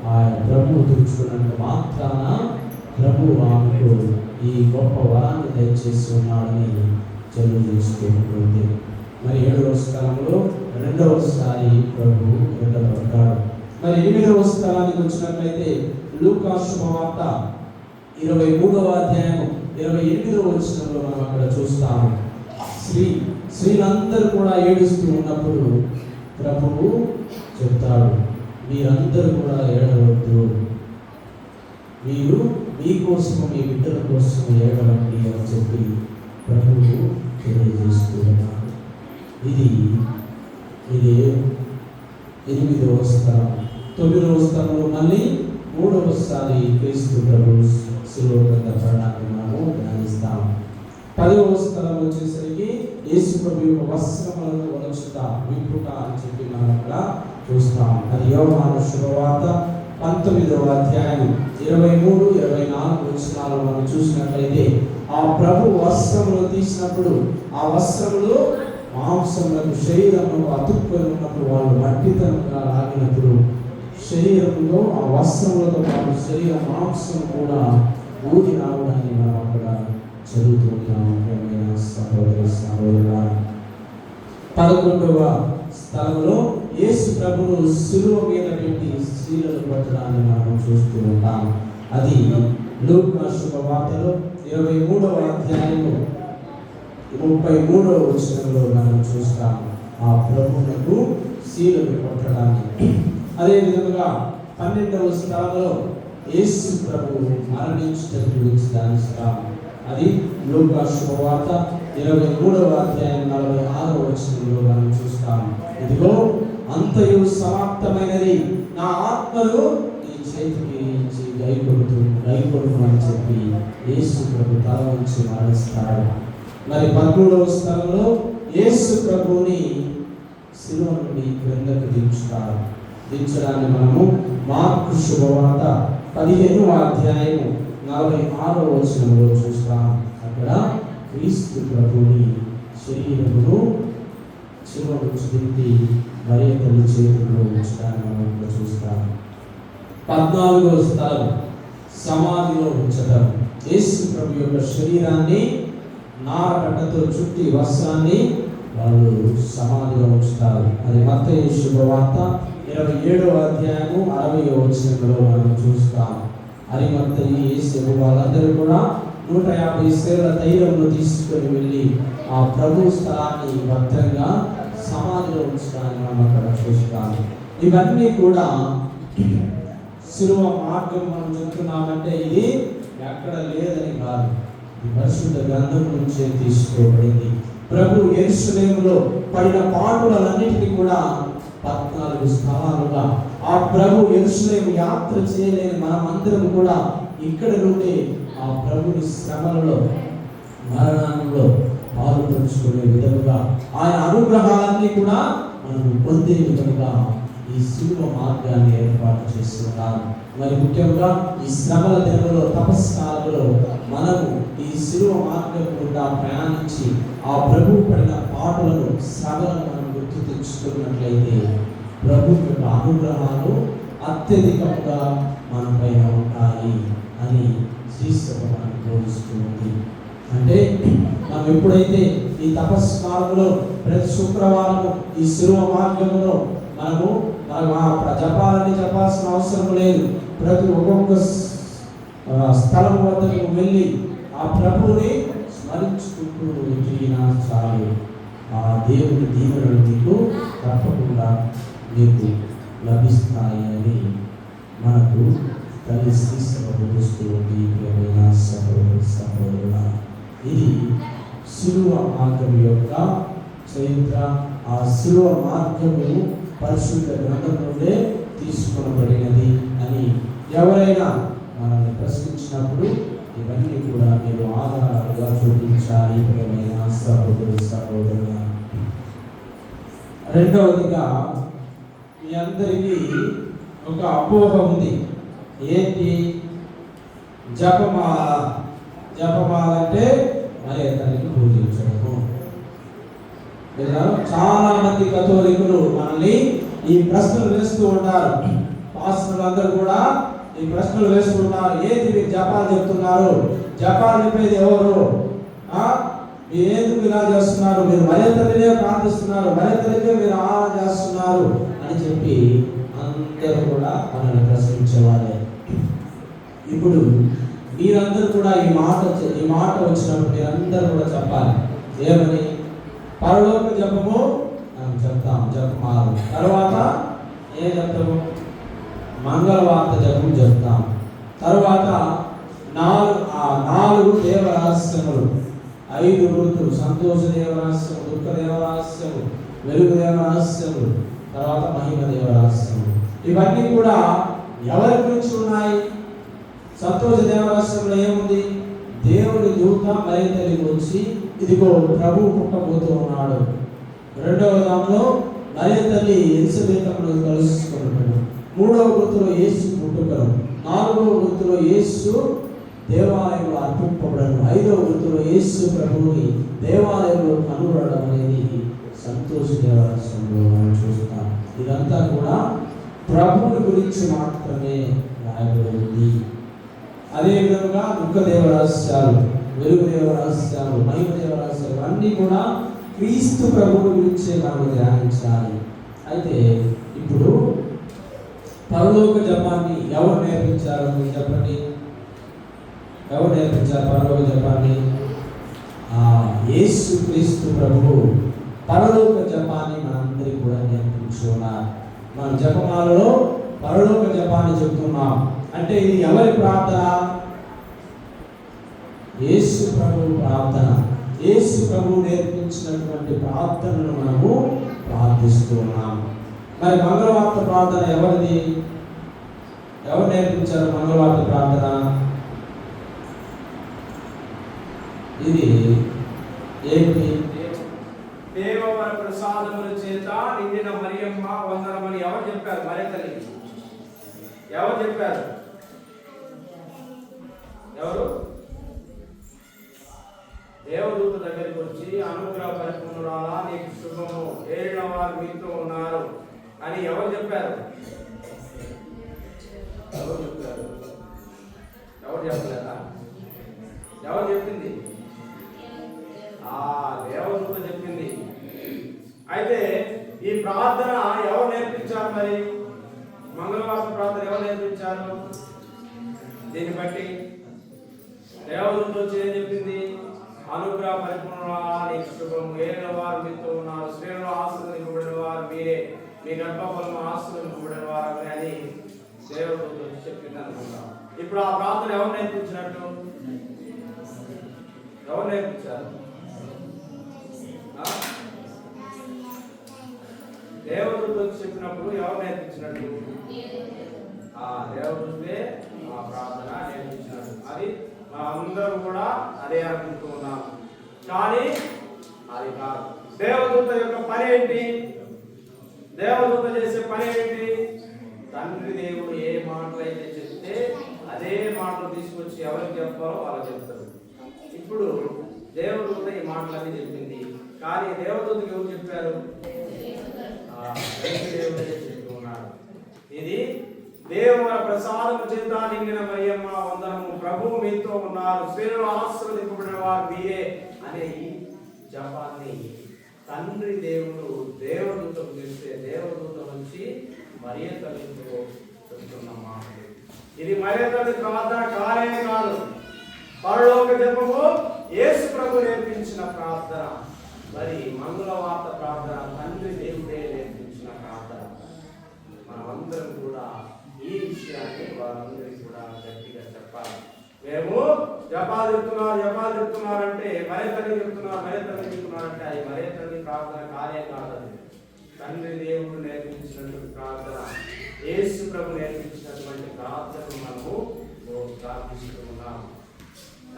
ఆ ప్రభువు తుడుచుకున్నంత మాత్రాన ప్రభు ఆమెకు ఈ గొప్ప వరాన్ని దయచేసి ఉన్నాడని తెలియజేసుకుంటుంది. మరి 7వ స్థలంలో రెండవసారి ప్రభు వెళ్ళబడ్డాడు. మరి 8వ స్థలానికి వచ్చినట్లయితే లూకా శుభవార్త 23వ అధ్యాయం 28వ వచనంలో మనం అక్కడ చూస్తాము. స్త్రీలందరూ కూడా ఏడుస్తూ ఉన్నప్పుడు ప్రభువు చెప్తాడు, మీరందరూ కూడా ఏడవద్దు, మీరు మీకోసము మీ బిడ్డల కోసం ఏడవండి అని చెప్పి ప్రభువు తెలియజేస్తూ ఉన్నాడు. ఇది 8వ స్థలం. 9వ స్థలంలో మళ్ళీ 3వసారి క్రీస్తు ప్రభు శిలువ కింద పడడాన్ని మనము ధ్యానిస్తాం. 10వ స్థలం వచ్చేసరికి యేసు ప్రభు యొక్క వస్త్రములను వలచుట, విప్పుట అని చెప్పి మనం అక్కడ చూస్తాం. అది యోహాను శుభవార్త 19వ అధ్యాయం 23, 24 వచనాలు మనం చూసినట్లయితే ఆ ప్రభు వస్త్రములు తీసినప్పుడు ఆ వస్త్రములు మాంసములకు శరీరమును అతుక్కొని ఉన్నప్పుడు వాళ్ళు మట్టితనంగా లాగినప్పుడు శరీరంలో ఆ వస్త్రములతో పాటు శరీర మాంసం కూడా ఊది రావడాన్ని మనం అక్కడ చదువుతున్నాం. సహోదరి సహోదరుల 11వ స్థలంలో యేసు ప్రభువు శిలువ మీద పెట్టి స్త్రీలను పట్టడాన్ని మనం చూస్తూ ఉంటాం. అది లూకా శుభవార్తలో 23వ అధ్యాయము 33వ వచనంలో మనం చూస్తాం ఆ ప్రభువునకు స్త్రీలను పట్టడాన్ని. అదే విధంగా 12వ స్థలంలో యేసు ప్రభువు మరణించడం గురించి ధ్యానిస్తాం. అది లూకా శుభవార్త 23వ అధ్యాయం 46వ వచనంలో మనం చూస్తాం. ఇదిగో అంతయు సమాప్తమైనది, నా ఆత్మను నీ చేతికి ఇచ్చి గైకొడును అని చెప్పి యేసు ప్రభు తల నుంచి మరణిస్తాడు. మరి 13వ స్థలంలో యేసు ప్రభువుని శిలువ నుండి క్రిందకు దించడాన్ని మనము మార్కు శుభవార్త 15వ అధ్యాయము 46వ వచనంలో చూస్తాం. అక్కడ క్రీస్తు ప్రభువుని శరీరమును శిలువ నుంచి దింపి మరియ తల్లి చేతుల్లో ఉంచడాన్ని మనం ఇక్కడ చూస్తాం. 14వ స్థలం సమాధిలో ఉంచడం. యేసు ప్రభు యొక్క శరీరాన్ని నారకట్టతో చుట్టి వస్త్రాన్ని వాళ్ళు సమాధిలో ఉంచుతారు. అది మత్తయి శుభవార్త 27వ అధ్యాయము 60వ వచనంలో మనం చూస్తాం. అరిమత్తయి యేసు వాళ్ళందరూ కూడా 150 సేవల తైలమును తీసుకొని వెళ్ళి ఆ ప్రభు స్థలాన్ని భద్రంగా సమాధిలో ఉంచడాన్ని మనం అక్కడ చూస్తాం. ఇవన్నీ కూడా శిలువ మార్గం మనం చెప్తున్నామంటే ఇది ఎక్కడ లేదని కాదు, పరిశుద్ధ గ్రంథం నుంచే తీసుకోబడింది. ప్రభు యెరూషలేములో పడిన పాటులన్నిటికీ కూడా 14 స్థలాలుగా ఆ ప్రభు యెరూషలేము యాత్ర చేయలేని మనమందరం కూడా ఇక్కడ నుండి ఆ ప్రభుని శ్రమలలో మరణంలో పాలు పంచుకునే విధంగా ఆయన అనుగ్రహాలన్నీ కూడా మనం పొందే విధంగా ఈ శిలువ మార్గాన్ని ఏర్పాటు చేస్తున్నారు. మరి ముఖ్యంగా ఈ శ్రమల దినంలో తపస్కాలలో మనము ఈ శిలువ మార్గం గుండా ప్రయాణించి ఆ ప్రభు పడిన పాటలను శ్రమలను మనం గుర్తు తెచ్చుకున్నట్లయితే ప్రభు యొక్క అనుగ్రహాలు అత్యధికంగా మన పైన ఉంటాయి అని శ్రీసభ మనకు బోధిస్తుంది. అంటే మనం ఎప్పుడైతే ఈ తపస్సు కాలంలో ప్రతి శుక్రవారం ఈ శిలువ మార్గంలో మనము చెప్పాల్సిన అవసరం లేదు. ప్రతి ఒక్కొక్క స్థలం వద్దకు వెళ్ళి ఆ ప్రభువుని స్మరించుకుంటూ వెళ్ళినా చాలు. ఆ దేవుని దీవెనలు మీకు తప్పకుండా మీకు లభిస్తాయి అని మనకు తల్లి శ్రీసభ బోధిస్తూ ఉంది. ప్రియమైన సహోదరుల, ఇది శిలువ మార్గం యొక్క చరిత్ర. ఆ శిలువ మార్గము పరిశుద్ధ గ్రంథం నుండే తీసుకొనబడినది అని ఎవరైనా మనల్ని ప్రశ్నించినప్పుడు ఇవన్నీ కూడా మీరు ఆధారాలుగా చూపించాలి. ప్రియమైన సహోదరుల, రెండవదిగా మీ అందరికీ ఒక అపోహ ఉంది. ఏంటి? జపమాల. జపమాల అంటే మరి తనకి పూజించడము. చాలా మంది కథోలికులు మనల్ని ఈ ప్రశ్నలు వేస్తూ ఉంటారు. పాస్టర్లు అందరూ కూడా ఈ ప్రశ్నలు వేసుకుంటున్నారు. ఏంటి మీరు జపాలు చెప్తున్నారు? జపాలు చెప్పేది ఎవరు? మీరు ఎందుకు ఇలా చేస్తున్నారు? మీరు మరే తల్లినే ప్రార్థిస్తున్నారు, మరే తల్లికే మీరు ఆరాధన చేస్తున్నారు అని చెప్పి అందరూ కూడా మనల్ని ప్రశ్నించేవాళ్ళే. ఇప్పుడు మీరందరూ కూడా ఈ మాట వచ్చినప్పుడు మీరందరూ కూడా చెప్పాలి. ఏమని? పరలోక జపము చెప్తాం, జపమాలు. తర్వాత ఏం చెప్తాము? మంగళవార్త జపం చెప్తాం. తర్వాత 4 దేవరహస్యములు, 5 వృత్తులు: సంతోష దేవరహస్యము, దుఃఖ దేవరహస్యము, వెలుగు దేవరహస్యములు, తర్వాత మహిమ దేవరహస్యము. ఇవన్నీ కూడా ఎవరి గురించి ఉన్నాయి? సంతోష దేవరహస్యంలో ఏముంది? దేవుడి దూత మరి తల్లి గురించి, ఇదిగో ప్రభువు పుట్టబోతూ ఉన్నాడు. రెండవ దానిలో మరి తల్లి ఎలిజబెతను కలుసుకుంటాడు. 3వ వృత్తులో యేసు పుట్టుకను, 4వ వృత్తులో యేసు దేవాలయంలో అర్పింపబడను, 5వ వృత్తులో యేసు ప్రభువుని దేవాలయంలో కనుగొనడం అనేది సంతోష దేవరహస్యంలో మనం చూస్తాం. ఇదంతా కూడా ప్రభువుని గురించి మాత్రమే రాయబడి ఉంది. అదేవిధంగా దుఃఖ దేవరహస్యాలు, వెలుగు దేవరహస్యాలు, మహిమ దేవరహస్యాలు అన్నీ కూడా క్రీస్తు ప్రభువు గురించే మనం ధ్యానించాలి. అయితే ఇప్పుడు పరలోక జపాన్ని ఎవరు నేర్పించారు? మీరు చెప్పండి. ఎవరు నేర్పించారు పరలోక జపాన్ని? యేసు క్రీస్తు ప్రభువు పరలోక జపాన్ని మనందరికీ కూడా నేర్పించున్నారు. మన జపమాలలో పరలోక జపాన్ని చెప్తున్నాం. అంటే ఇది ఎవరి ప్రార్థన? యేసు ప్రభువు ప్రార్థన. యేసు ప్రభువు నేర్పించినటువంటి ప్రార్థనను మనము ప్రార్థిస్తూ ఉన్నాం. మరి మంగళవార్త ప్రార్థన ఎవరిది? ఎవరు నేర్పించారు మంగళవార్త ప్రార్థన? ఇది ఏంటి? దేవవర ప్రసాదముల చేత నిండిన మరియమ్మ వందనమని ఎవరు చెప్పారు? మరియ తల్లి ఎవరు చెప్పారు? ఎవరు? దేవదూత దగ్గరికి వచ్చి అనుగ్రహ పరిపూర్ణురాలా నీకు శుభము, ఏలిన వారు మీతో ఉన్నారు అని ఎవరు చెప్పారు? ఎవరు చెప్పారు? ఎవరు చెప్పలేదా? ఎవరు చెప్పింది? దేవదూత చెప్పింది. అయితే ఈ ప్రార్థన ఎవరు నేర్పించారు? మరి మంగళవారం ప్రార్థన ఎవరు నేర్పించారు? దీన్ని బట్టి దేవదూత వచ్చి ఏం చెప్పింది? అనుగ్రహ పరిపూర్ణురాలా నీకు శుభము, ఏలిన వారు మీతో ఉన్నారు, స్త్రీలలో ఆశీర్వదింపబడిన వారు మీరే, మీ గర్భఫలము ఆశీర్వదింపబడిన వారు అని దేవదూత చెప్పింది అనుకుంటాం. ఇప్పుడు ఆ ప్రార్థన ఎవరు నేర్పించినట్టు? ఎవరు నేర్పించారు? దేవదూత చెప్పినప్పుడు ఎవరు నేర్పించినట్టు? దేవదూతే ఆ ప్రార్థన నేర్పించినట్టు. అది అందరూ కూడా అదే అనుకుంటూ ఉన్నాం. కానీ అది కాదు. దేవదూత యొక్క పని ఏంటి? దేవదూత చేసే పని ఏంటి? తండ్రి దేవుడు ఏ మాటలు అయితే చెప్తే అదే మాటలు తీసుకొచ్చి ఎవరికి చెప్పాలో వాళ్ళకి చెప్తారు. ఇప్పుడు దేవదూత ఈ మాటలన్నీ చెప్పింది. కానీ దేవదూతకి ఎవరు చెప్పారు? దేవుడే చెప్తూ ఉన్నాడు. ఇది దేవుని ప్రసాదం చేత నిండిన మరియమ్మ వందనము, ప్రభువు మీతో ఉన్నారు, స్త్రీలలో ఆశీర్వదింపబడిన వారు మీరే అనే ఈ జపాన్ని తండ్రి దేవుడు దేవదూతకు చేస్తే దేవదూత నుంచి మరియ తల్లితో చెప్తున్న మాటలు. ఇది మరియ తల్లి ప్రార్థన కాలే కాదు, పరలోక జపము యేసు ప్రభు నేర్పించిన ప్రార్థన. మరి మంగళవార్త ప్రార్థన తండ్రి దేవుడే నేర్పించిన ప్రార్థన. మనమందరం కూడా ఈ విషయాన్ని వారందరికీ కూడా గట్టిగా చెప్పాలి. మేము జపాలు చెప్తున్నారంటే మరియ తల్లి చెప్తున్నారంటే అది మరియ తల్లి ప్రార్థన కాలే కాదు. తండ్రి దేవుడు నేర్పించినటువంటి ప్రార్థన, యేసు ప్రభు నేర్పించినటువంటి ప్రార్థనను మనము ప్రార్థిస్తున్నాం.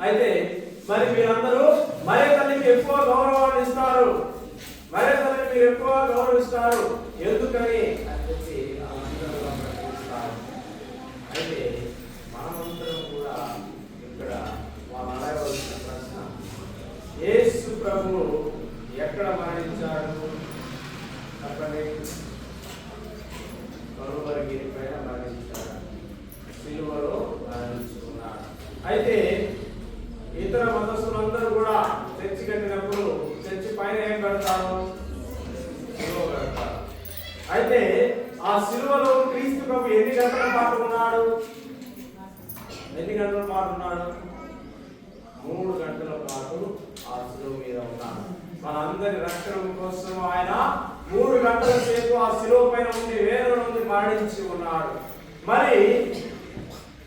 అయితే మరి మీరందరూ మరియ తల్లికి ఎక్కువ గౌరవాన్ని ఇస్తారు, మరియ తల్లిని మీరు ఎక్కువ గౌరవిస్తారు, ఎందుకని అని చెప్పి అందరూ ప్రశ్నిస్తారు. అయితే మనమందరం కూడా ఇక్కడ వాళ్ళు అడగవలసిన ప్రశ్న, యేసు ప్రభు ఎక్కడ మరణించాడు? చెప్పండి. కలువరిగిరి పైన మరణించాడు, సిలువలో మరణించుకున్నాడు. అయితే ఇతర మతస్థులందరూ కూడా చర్చి కట్టినప్పుడు చర్చి పైన ఏం కడతారు? సిలువ కడతారు. అయితే ఆ సిలువలో క్రీస్తు ప్రభు ఎన్ని గంటల పాటు ఉన్నాడు? 3 గంటల పాటు ఆ సిలువ మీద ఉన్నాడు. మనందరి రక్షణ కోసం ఆయన 3 గంటల సేపు ఆ సిలువ పైన ఉండి వేల నుండి మరణించి ఉన్నాడు. మరి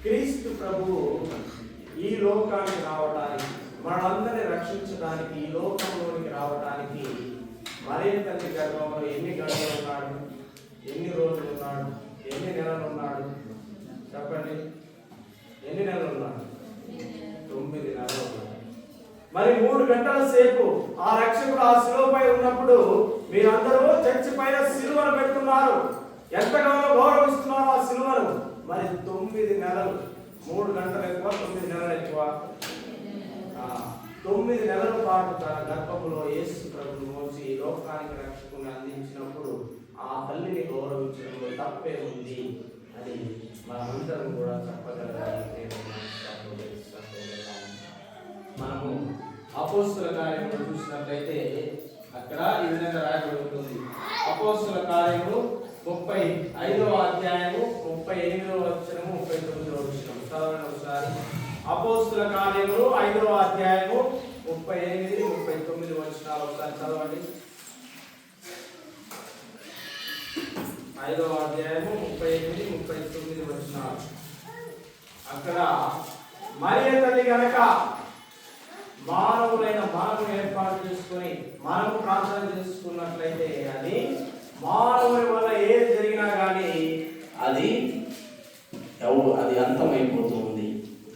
క్రీస్తు ప్రభు ఈ లోకానికి రావడానికి, మనందరినీ రక్షించడానికి, ఈ లోకంలోనికి రావడానికి మరియ తల్లి గర్భంలో ఎన్ని గంటలు ఉన్నాడు? ఎన్ని రోజులు ఉన్నాడు? ఎన్ని నెలలు ఉన్నాడు? చెప్పండి. ఎన్ని నెలలు ఉన్నాడు? 9 నెలలు ఉన్నాడు. మరి 3 గంటల సేపు ఆ రక్షకుడు ఆ శిలువపై ఉన్నప్పుడు మీరందరూ చర్చి పైన శిలువను పెడుతున్నారు, ఎంతగానో గౌరవిస్తున్నారు ఆ శిలువను. మరి 9 నెలలు, 3 గంటలు ఎక్కువ, 9 నెలలు ఎక్కువ. 9 నెలల పాటు తన గర్భములో యేసు ప్రభువును మోసి లోకానికి రక్షకుని అందించినప్పుడు ఆ తల్లిని గౌరవించడంలో తప్పే ఉంది అని మనమందరం కూడా చెప్పగలగాలి. మనము అపోస్తుల కార్యములు చూసినట్లయితే అక్కడ ఈ విధంగా రాయబడి ఉంటుంది. అపోస్తుల కార్యములు 35వ అధ్యాయము 38వ వచనము 39వ వచనము చదవండి ఒకసారి. అపోస్తుల కార్యములు 5వ అధ్యాయము 38, 39 వచనాలు ఒకసారి చదవండి. 5వ అధ్యాయము 38, 39 వచనాలు. అక్కడ మరియ తల్లి గనక మానవులైన మనము ఏర్పాటు చేసుకొని మనము ప్రార్థన చేసుకున్నట్లయితే అది మానవుని వల్ల ఏది జరిగినా కానీ అది అంతమైపోతుంది.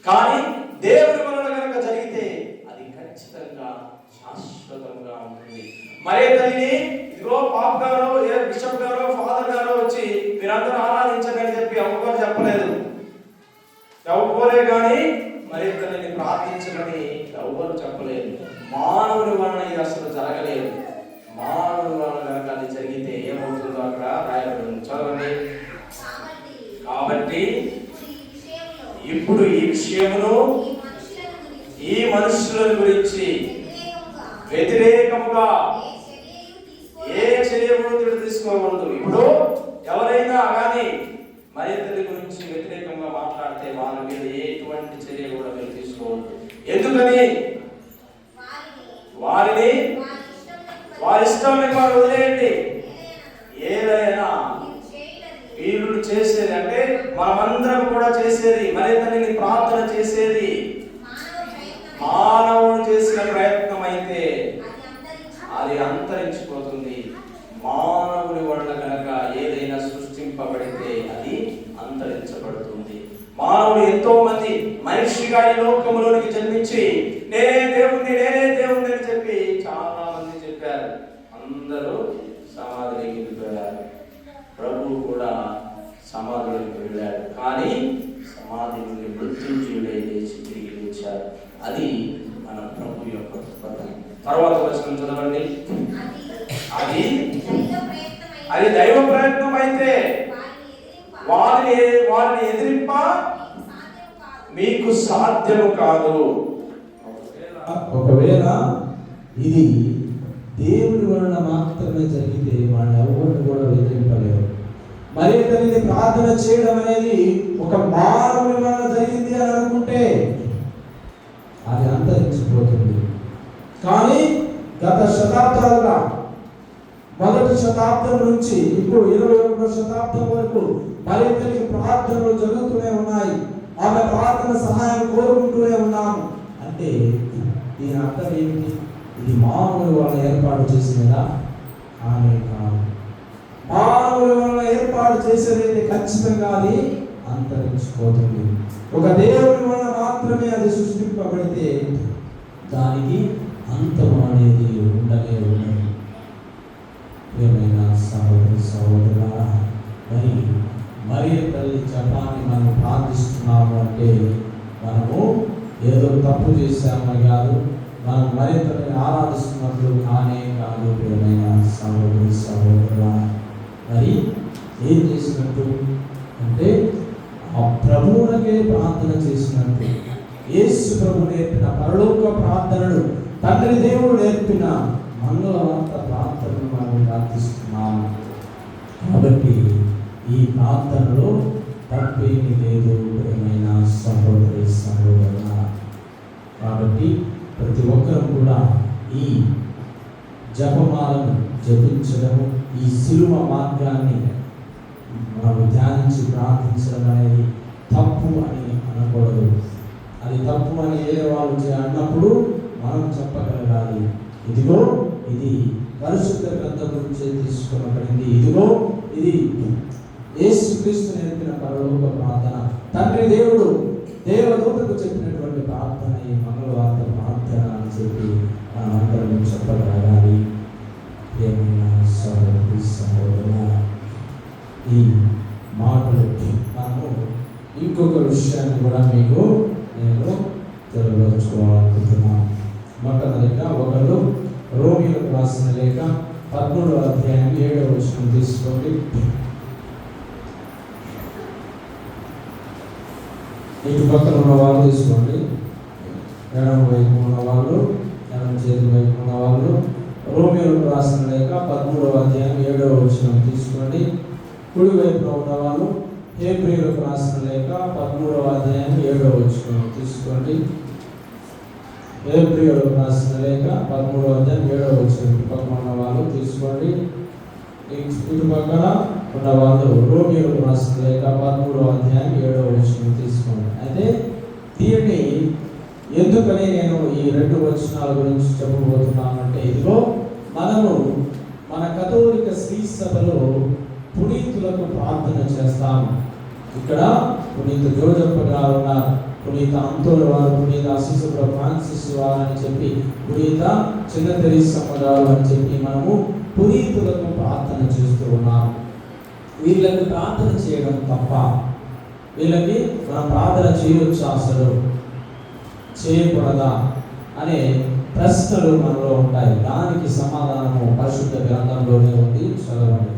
కానీ దేవుని వలన కనుక జరిగితే అది ఖచ్చితంగా శాశ్వతంగా ఉంటుంది. మరే తల్లిని ఇదిగో పాప్ గారో బిషప్ గారో ఫాదర్ గారో వచ్చి మీరందరూ ఆరాధించగని చెప్పి ఎవరు చెప్పలేదు. ఎవరే కానీ మరే తల్లిని ప్రార్థించమని ఎవరు చెప్పలేదు. మానవుని వలన ఇది అసలు జరగలేదు. మానవుని వలన కనుక అది జరిగితే ఏమవుతుందో అక్కడ రాయబడి చదవండి. కాబట్టి ఇప్పుడు ఈ విషయమును ఈ మనుషుల గురించి వ్యతిరేకముగా ఏ చర్యలు తీసుకోకూడదు. ఇప్పుడు ఎవరైనా కానీ మరియ తల్లి గురించి వ్యతిరేకంగా మాట్లాడితే వాళ్ళ మీద ఎటువంటి చర్య కూడా మీరు తీసుకోవద్దు. ఎందుకని వారిని వారి ఇష్టం వారు వదిలేయండి. ఏదైనా వీళ్ళు చేసేది అంటే మనమందరం కూడా చేసేది, మరియ తల్లిని ప్రార్థన చేసేది మానవుడు చేసిన ప్రయత్నం అయితే అది అంతరించిపోతుంది. మానవుని వల్ల కనుక ఏదైనా సృష్టింపబడితే అది అంతరించబడుతుంది. మానవుడు ఎంతో మంది మనిషిగా ఈ లోకంలోనికి జన్మించి నేనే దేవుణ్ణి అని చెప్పి చాలా మంది చెప్పారు. అందరూ సమాధిలోకి వెళ్ళిపోయారు. ప్రభువు కూడా సమాధిలోకి వెళ్ళాడు. కానీ సమాధి నుండి మృత్యుంజయుడై లేచి తిరిగి లేచారు. అది మన ప్రభు యొక్క పథకం. తర్వాత వచనం చదవండి. అది దైవ ప్రయత్నం అయితే వారిని ఎదిరింప మీకు సాధ్యము కాదు. ఒకవేళ ఇది దేవుడి వలన మాత్రమే జరిగితే వాళ్ళు ఎవరిని కూడా ఎదిరింపలేరు. మరి తల్లి ప్రార్థన చేయడం అనేది ఒక మానవుని వలన జరిగింది అని అనుకుంటే అది అంతరించిపోతుంది. కానీ గత శతాబ్దాలుగా, మొదటి శతాబ్దం నుంచి ఇప్పుడు 21వ శతాబ్దం వరకు మరి తల్లికి ప్రార్థనలు జరుగుతూనే ఉన్నాయి. ఆమె ప్రార్థన సహాయం కోరుకుంటూనే ఉన్నాము అంటే దీని అర్థం ఏమిటి? ఇది మానవుల వల్ల ఏర్పాటు చేసినదా? ఆమె కాదు. మానవుల వల్ల ఏర్పాటు చేసేదైతే ఖచ్చితంగా అది అంతరించిపోతుంది. ఒక దేవుని వల్ల మాత్రమే అది సృష్టింపబడితే దానికి అంతము అనేది ఉండనే ఉండదు. ఏమైనా సహోదరి సహోదరులారా, మరి తల్లి జపాన్ని మనం ప్రార్థిస్తున్నాము అంటే మనము ఏదో తప్పు చేశామని కాదు, మనం మరి తల్లిని ఆరాధిస్తున్నట్లు కానే కాదు. ఏమైనా సహోదరి సహోదరులారా, మరి ఏం చేసినట్టు అంటే ఆ ప్రభువునకే ప్రార్థన చేసినట్టు. యేసు ప్రభు నేర్పిన పరలోక ప్రార్థనలు, తండ్రి దేవుడు నేర్పిన మంగళవార్త ప్రార్థనలు మనం ప్రార్థిస్తున్నాము. కాబట్టి ఈ ప్రార్థనలో తప్పేమీ లేదు ఏమైనా సహోదరి సహోదరుల. కాబట్టి ప్రతి ఒక్కరు కూడా ఈ జపమాలను జపించడము, ఈ శిలువ మార్గాన్ని మనం ధ్యానించి ప్రార్థించడం అనేది తప్పు అని అనకూడదు. అది తప్పు అని వేరే వాళ్ళు అన్నప్పుడు మనం చెప్పగలగాలి, ఇదిగో ఇది పరిశుద్ధ గ్రంథం నుంచే తీసుకునబడింది, ఇదిగో ఇది యేసుక్రీస్తు నేర్పిన పరలోక ప్రార్థన, తండ్రి దేవుడు దేవదూతకు చెప్పినటువంటి ప్రార్థన, ఈ మంగళవార్త ప్రార్థన అని చెప్పి మనం అందరం చెప్పగలగాలి. ఏమైనా సహోదరి సహోదరులారా, ఈ మాటలు మనము ఇంకొక విషయాన్ని కూడా మీకు నేను తెలియజేసుకోవాలనుకుంటున్నాను. మొట్టమొదటిగా ఒకళ్ళు రోమియోలకు రాసిన లేఖ 13వ అధ్యాయం 7వ వచనం తీసుకోండి. ఇటు పక్కన ఉన్న వాళ్ళు తీసుకోండి, ఎడమ వైపు ఉన్న వాళ్ళు, ఎడమ చేతి వైపు ఉన్న వాళ్ళు. రోమియోలకు రాసిన లేఖ 13వ అధ్యాయం 7వ వచనం తీసుకోండి. కుడి వైపున ఉన్న వాళ్ళు హెబ్రీయులకు రాసిన లేఖ 13వ అధ్యాయం 7వ వచనం తీసుకోండి. హెబ్రీయులకు రాసిన లేఖ 13వ అధ్యాయం 7వ వచనం ఇటు పక్కన ఉన్న వాళ్ళు తీసుకోండి. ఇటు పక్కన ఉన్న వాళ్ళు రోమియోలకు రాసిన లేఖ 13వ అధ్యాయం 7వ వచనం తీసుకోండి. అయితే దీన్ని ఎందుకని నేను ఈ 2 వచనాల గురించి చెప్పబోతున్నానంటే, ఇదిగో మనము మన కథోలిక శ్రీ సభలో పునీతులకు ప్రార్థన చేస్తాము. ఇక్కడ పునీత జోజప్ప గారు ఉన్నారు, పునీత అంతోని వారు, పునీత అసిసుల ఫ్రాన్సిస్ వారు అని చెప్పి, పునీత చిన్న తెరీసమ్మ గారు అని చెప్పి మనము పునీతులకు ప్రార్థన చేస్తూ ఉన్నాము. వీళ్ళకి ప్రార్థన చేయడం తప్ప? వీళ్ళకి మనం ప్రార్థన చేయొచ్చా, అసలు చేయకూడదా అనే ప్రశ్నలు మనలో ఉంటాయి. దానికి సమాధానము పరిశుద్ధ గ్రంథంలోనే ఉంది. చదవండి.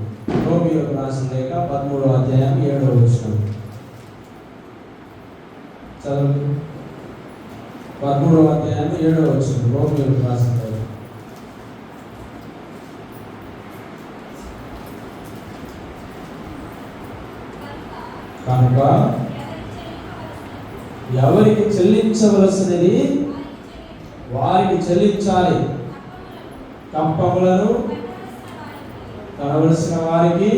రోమియోలకు రాసిన లేఖ 13వ అధ్యాయం 7వ వచనం చదవండి. 13వ అధ్యాయం 7వ వచనం రోమియోలకు రాసిన లేఖ. కనుక ఎవరికి చెల్లించవలసినది వారికి చెల్లించాలి, కప్పములను కనవలసిన వారికి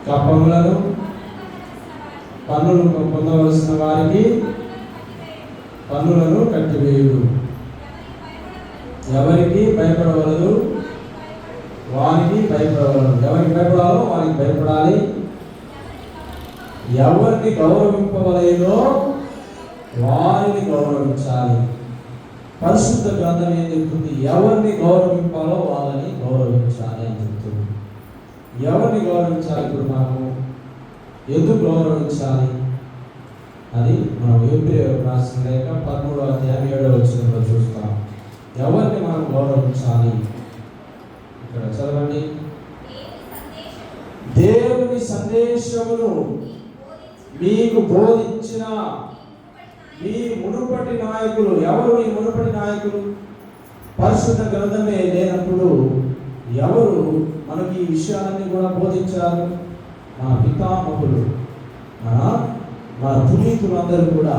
కప్పములను, పన్నులు పొందవలసిన వారికి పన్నులను కట్టివేయుడు. ఎవరికి భయపడవలదు వారికి భయపడవలదు. ఎవరికి భయపడాలో వారికి భయపడాలి. ఎవరిని గౌరవింపవలేదో వారిని గౌరవించాలి. పరిశుద్ధ గ్రంథం ఏం చెప్తుంది? ఎవరిని గౌరవింపాలో వాళ్ళని గౌరవించాలి అని చెప్తుంది. ఎవరిని గౌరవించాలి? ఇప్పుడు మనము ఎందుకు గౌరవించాలి అది మనం హెబ్రీయులకు రాసిన లేఖ 13వ అధ్యాయం 7వ వచనంలో చూస్తాం. ఎవరిని మనం గౌరవించాలి? ఇక్కడ చదవండి. దేవుని సందేశమును మీకు బోధించిన మీ మునుపటి నాయకులు. ఎవరు మీ మునుపటి నాయకులు? పరిశుద్ధ గ్రంథమే లేనప్పుడు ఎవరు మనకి ఈ విషయాలన్నీ కూడా బోధించారు? మన పితామహులు, మన పునీతులందరూ కూడా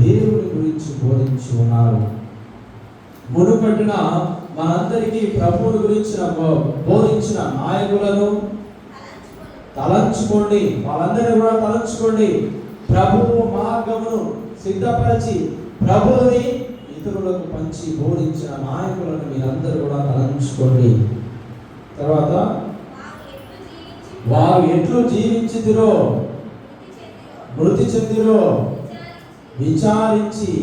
దేవుని గురించి బోధించి ఉన్నారు. మునుపటిన మనందరికీ ప్రభువుని గురించిన బోధించిన నాయకులను తలంచుకోండి. వాళ్ళందరినీ కూడా తలంచుకోండి. ప్రభువు మార్గమును సిద్ధపరిచి ప్రభువుని ఇతరులకు పంచి బోధించిన నాయకులను మీరందరూ కూడా తలంచుకోండి. తర్వాత వారు ఎట్లు జీవించితిరో మృతి చెందిరో విచారించి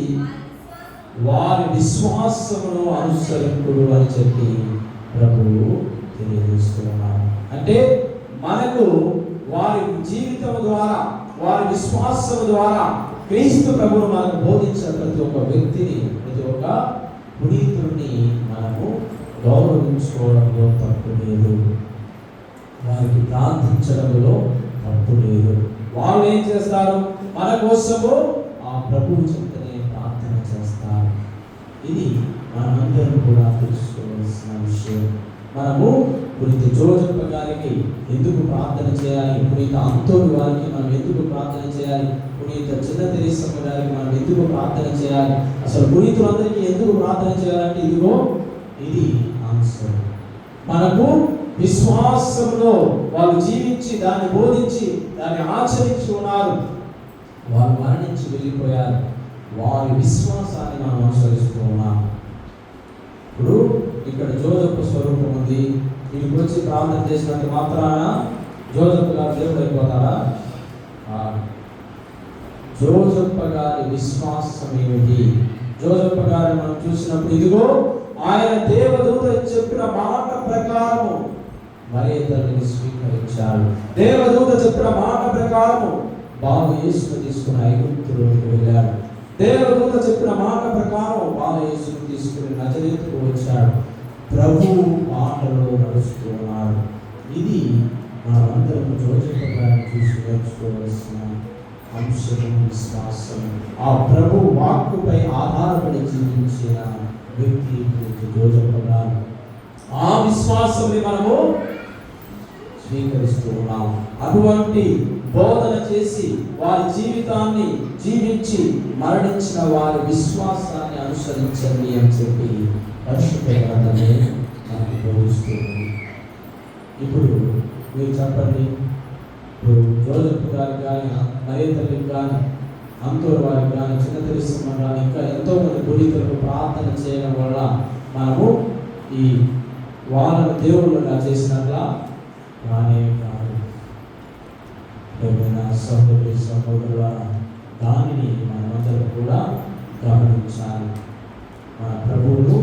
వారి విశ్వాసమును అనుసరింపుడు అని చెప్పి ప్రభువు తెలియజేస్తున్నారు. అంటే మనకు వారి జీవితం ద్వారా, వారి విశ్వాసం ద్వారా క్రీస్తు ప్రభువు మనకు బోధించిన ప్రతి ఒక్క వ్యక్తిని, ప్రతి ఒక్క పునీతుడిని మనము గౌరవించుకోవడంలో తప్పు లేదు. వారికి ప్రార్థించడంలో తప్పు లేదు. వాళ్ళు ఏం చేస్తారు? మన కోసము ఆ ప్రభువు చెంతనే ప్రార్థన చేస్తారు. ఇది మనమందరం కూడా తెలుసుకోవాల్సిన విషయం. మనము పునీత జోజప్ప గారికి ఎందుకు ప్రార్థన చేయాలి? పునీత అంతోని వారికి మనం ఎందుకు ప్రార్థన చేయాలి? పునీత చిన్న తెరీసమ్మ గారికి మనం ఎందుకు ప్రార్థన చేయాలి? అసలు పునీతులందరికీ ఎందుకు ప్రార్థన చేయాలంటే ఇదిగో ఇది ఆన్సర్. మనకు విశ్వాసంలో వాళ్ళు జీవించి దాన్ని బోధించి దాన్ని ఆచరించి ఉన్నారు. వాళ్ళు మరణించి వెళ్ళిపోయారు. వారి విశ్వాసాన్ని మనం అనుసరిస్తూ ఉన్నాం. ఇప్పుడు ఇక్కడ జోజప్ప స్వరూపం ఉంది. వీళ్ళకి వచ్చి ప్రార్థన చేసినంత మాత్రాన జోజప్ప గారు దేవుడు అయిపోతారా? జోజప్ప గారి విశ్వాసం ఏమిటి? జోజప్ప గారిని మనం చూసినప్పుడు ఇదిగో ఆయన దేవదూత చెప్పిన మాట ప్రకారము మరియ తల్లిని స్వీకరించాడు. దేవదూత చెప్పిన మాట ప్రకారము బాబు యేసును తీసుకుని ఐగుప్తులోకి వెళ్ళాడు. దేవదూత చెప్పిన మాట ప్రకారం బాబు యేసును తీసుకుని నజరేతుకు వచ్చాడు. ప్రభువు మాటలో నడుస్తూ ఉన్నాడు. ఇది మనమందరం జోజప్ప గారిని చూసి నేర్చుకోవాల్సిన అంశము, విశ్వాసం. ఆ ప్రభు వాక్కుపై ఆధారపడి జీవించిన వ్యక్తి జోజప్ప గారు. ఆ విశ్వాసాన్ని మనము స్వీకరిస్తూ ఉన్నాం. అటువంటి బోధన చేసి వారి జీవితాన్ని జీవించి మరణించిన వారి విశ్వాసాన్ని అనుసరించండి అని చెప్పి పరిశుద్ధ గ్రంథమే మనకు బోధిస్తుంది. ఇప్పుడు మీరు చెప్పండి, ఇప్పుడు జోజప్ప గారికి కానీ, మరియ తల్లికి కానీ, అంతోరు వారికి కానీ, చిన్న తెరీసమ్మ కానీ, ఇంకా ఎంతోమంది పునీతులకు ప్రార్థన చేయడం వల్ల మనము ఈ వాళ్ళను దేవుళ్ళుగా చేసినట్లా రానే కాదు. ఏమైనా సహోదరి సహోదరుల దానిని మనమందరం కూడా గమనించాలి. మన ప్రభువును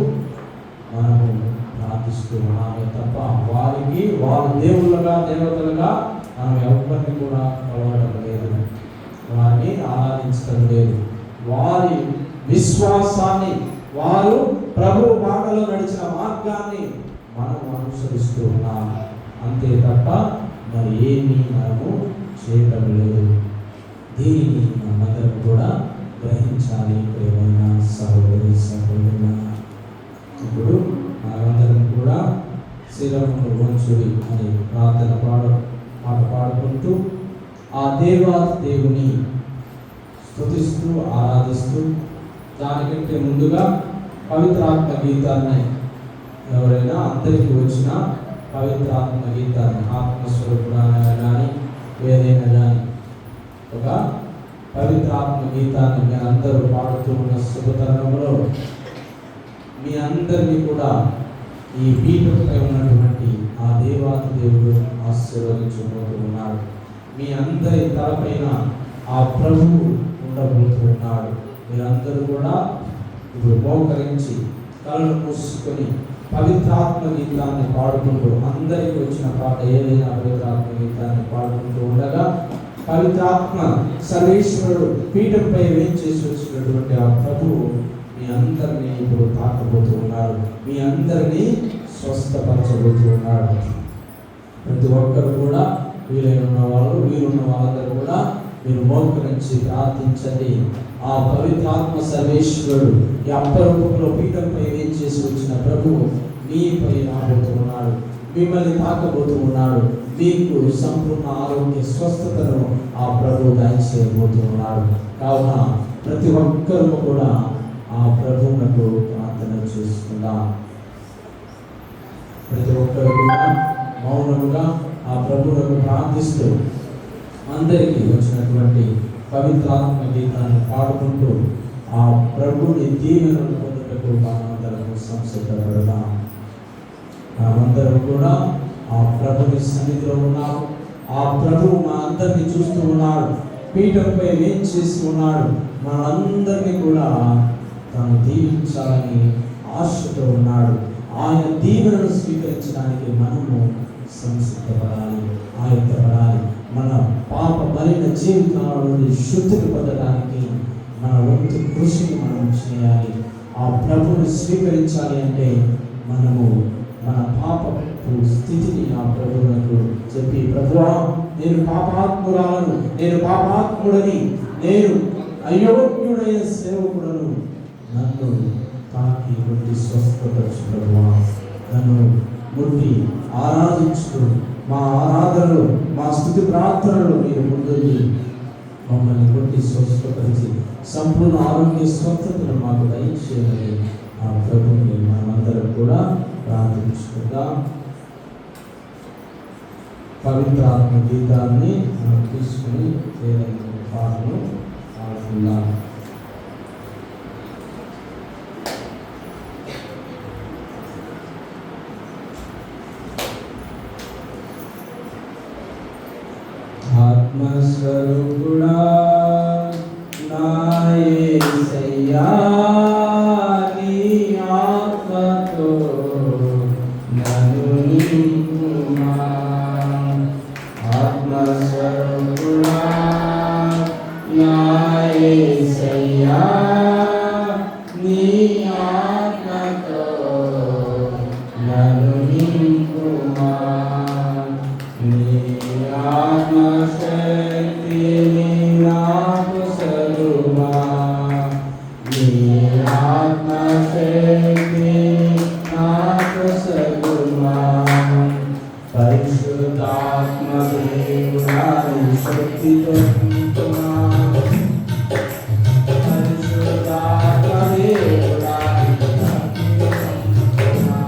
మనము ప్రార్థిస్తూ ఉన్నామే తప్ప వారికి వాళ్ళ దేవుళ్ళగా దేవతలుగా మనం ఎవరిని కూడా కొలవడం లేదు, వారిని ఆరాధించడం లేదు. వారి విశ్వాసాన్ని, వారు ప్రభు బాటలో నడిచిన మార్గాన్ని మనం అనుసరిస్తూ ఉన్నాం. అంతే తప్ప మరి ఏమీ మనము చేయడం లేదు. దీనిని మనమందరం కూడా గ్రహించాలి. ప్రియమైన సహోదరి సహోదరుల, ఇప్పుడు మనమందరం కూడా శిరమును వంచుడి అని ప్రార్థన మాట పాడుకుంటూ ఆ దేవుని స్తుతిస్తూ ఆరాధిస్తూ, దానికంటే ముందుగా పవిత్రాత్మ గీతాన్ని ఎవరైనా అందరికీ వచ్చిన పవిత్రాత్మ గీతాన్ని, ఆత్మస్వరూపుడాన్ని కానీ ఏదైనా కానీ ఒక పవిత్రాత్మ గీతాన్ని మీ అందరూ పాడుతూ ఉన్న శుభతరుణంలో మీ అందరినీ కూడా ఈ పీఠంపై ఉన్నటువంటి ఆ దేవాది దేవుడు ఆశీర్వదించబోతూ ఉన్నాడు. మీ అందరి తలపైన ఆ ప్రభువు ఉండబోతూ ఉన్నాడు. మీరందరూ కూడా ఇప్పుడు మోకరించి కళ్ళు మూసుకొని పవిత్రాత్మ గీతాన్ని పాడుకుంటూ, అందరికీ వచ్చిన పాట ఏదైనా పవిత్రాత్మ గీతాన్ని పాడుకుంటూ ఉండగా పవిత్రాత్మ సర్వేశ్వరుడు పీఠంపై వేయించేసి వచ్చినటువంటి ఆ ప్రభువు మీ అందరినీ ఇప్పుడు తాకబోతూ ఉన్నాడు. మీ అందరినీ స్వస్థపరచబోతూ ఉన్నాడు. ప్రతి ఒక్కరు కూడా వీరున్న వాళ్ళందరూ కూడా మీరు మోకరించి ప్రార్థించండి. ఆ పవిత్రాత్మ సర్వేశ్వరుడు ఈ అప్పరూపంలో పీఠంపై ఏం చేసి వచ్చిన ప్రభువు మీపై రాబోతూ ఉన్నాడు, మిమ్మల్ని తాకబోతూ ఉన్నాడు. మీకు సంపూర్ణ ఆరోగ్య స్వస్థతను ఆ ప్రభువు దయచేయబోతూ ఉన్నాడు. కావున ప్రతి ఒక్కరూ కూడా ఆ ప్రభువునకు ప్రార్థన చేసుకుందాం. ప్రతి ఒక్కరు కూడా మౌనముగా ఆ ప్రభువునకు ప్రార్థిస్తూ అందరికీ వచ్చినటువంటి పవిత్రాత్మ గీతాన్ని పాడుకుంటూ ఆ ప్రభుని దీవెనను పొందుటకు మనమందరం సంసిద్ధపడదాం. మనమందరం కూడా ఆ ప్రభుని సన్నిధిలో ఉన్నాము. ఆ ప్రభువు మా అందరినీ చూస్తూ ఉన్నాడు, పీఠంపై ఏం చేసి ఉన్నాడు. మనందరినీ కూడా తాను దీవించాలని ఆశతో ఉన్నాడు. ఆయన దీవెనను స్వీకరించడానికి మనము సంసిద్ధపడాలి, ఆయత్తపడాలి. మన పాప మలిన జీవితాల నుండి శుద్ధిని పొందడానికి మన వంతు కృషిని మనం చేయాలి. ఆ ప్రభువుని స్వీకరించాలి అంటే మనము మన పాపపు స్థితిని ఆ ప్రభువులకు చెప్పి, ప్రభువా నేను పాపాత్మురాలను, నేను పాపాత్ముడని, నేను అయోగ్యుడైన సేవకుడను, నన్ను తాకి ముట్టి స్వస్థపరచు ప్రభువా, నన్ను ముట్టి ఆరాధించు. మా ఆరాధనలు, మా స్థుతి ప్రార్థనలు మీరు ముందుండి మమ్మల్ని ముట్టి స్వస్థపరిచి సంపూర్ణ ఆరోగ్య స్వస్థతను మాకు దయచేయమని ఆ ప్రభువుని మనమందరం కూడా ప్రార్థించుకుందాం. పవిత్రాత్మ గీతాన్ని మనం తీసుకుని పాటలు పాడుకుందాం. ఆత్మస్వరూపుడా నా యేసయ్యా, నీ ఆత్మతో నన్ను నింపుమా. ఆత్మస్వరూపుడా నా యేసయ్యా, నీ ఆత్మతో నన్ను నింపుమా. నీ ఆత్మశక్తిని నాకు సరుమా, నీ ఆత్మశక్తి నాకు సరుమా. పరిశుద్ధాత్మ దేవుడా నీ శక్తితో నింపుమా. పరిశుద్ధాత్మ దేవుడా నీ శక్తితో నింపుమా.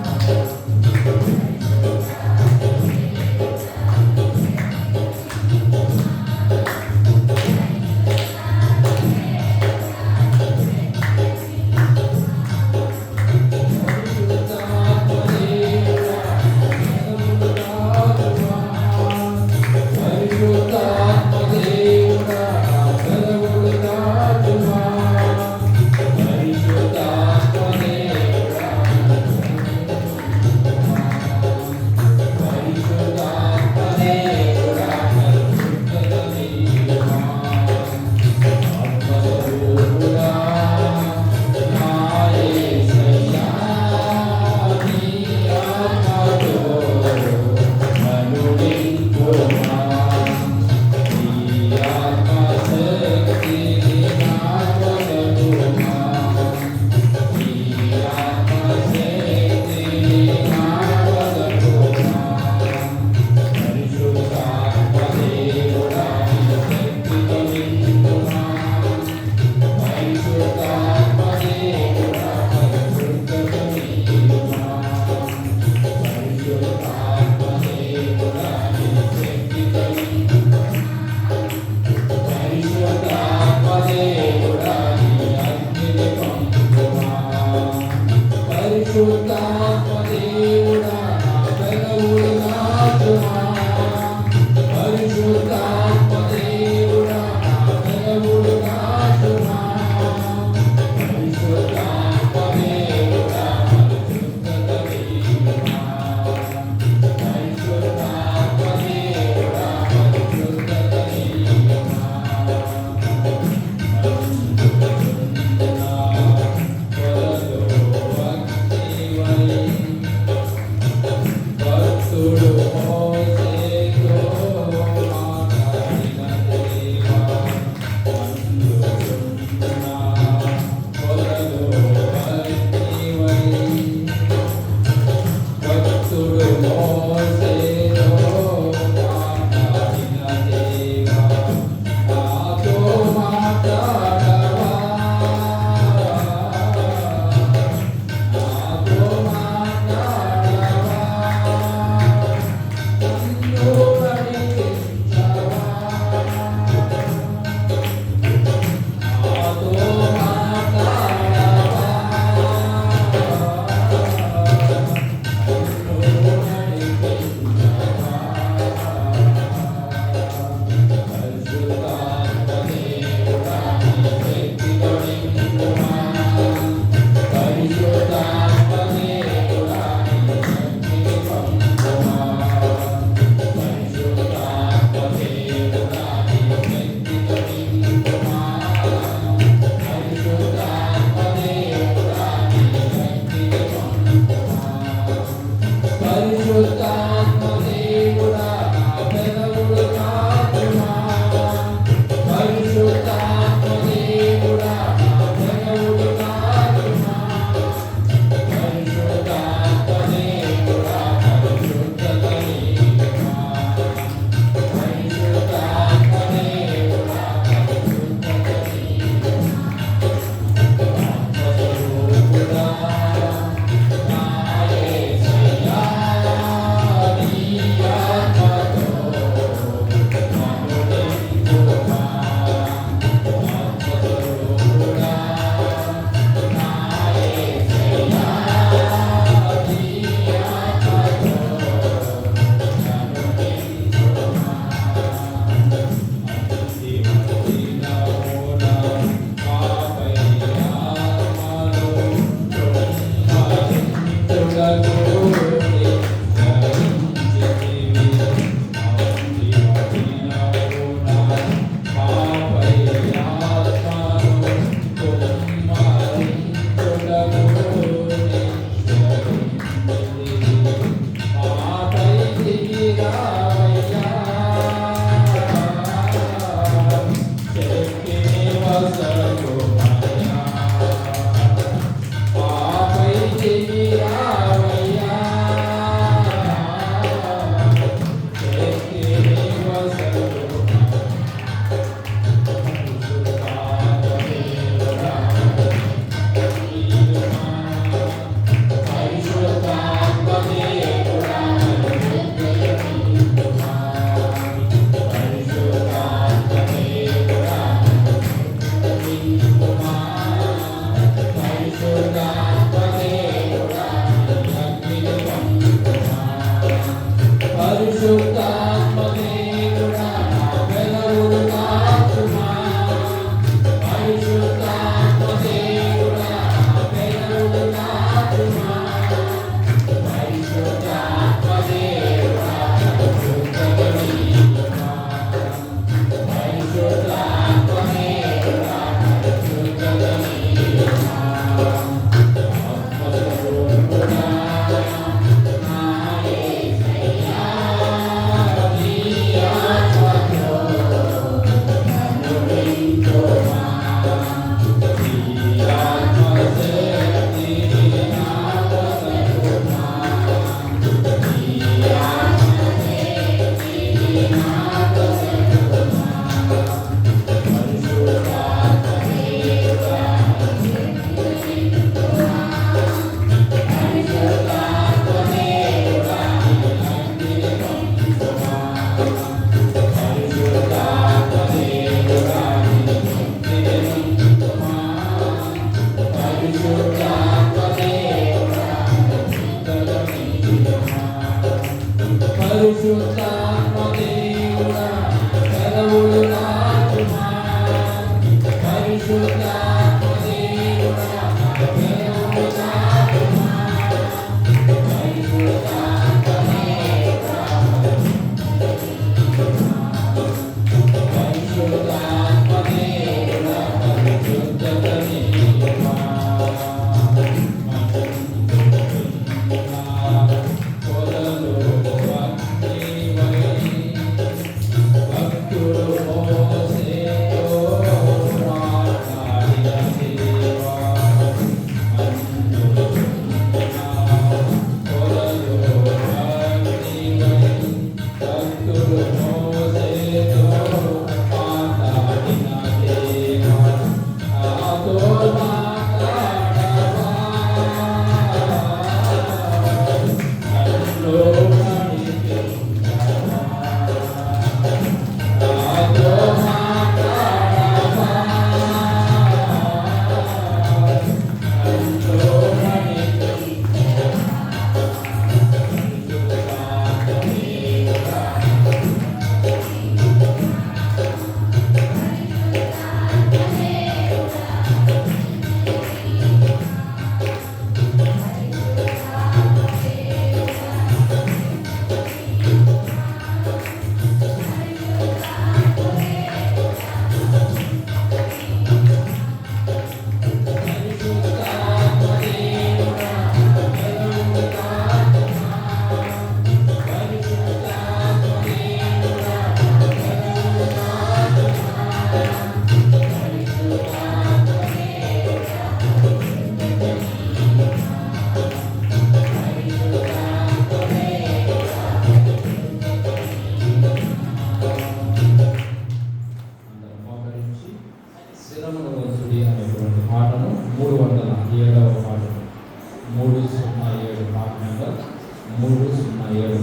307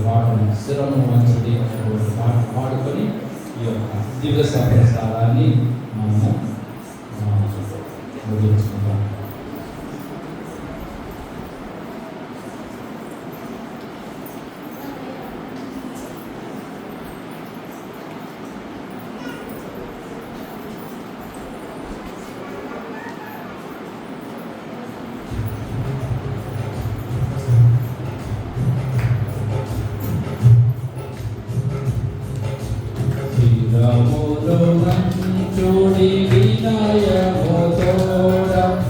పాటను శిరము వంచది అనేటువంటి పాట పాడుకొని ఈ యొక్క దివ్య సప్రసాదాన్ని మనము ముగించుకుందాం. Chudi vinaya motora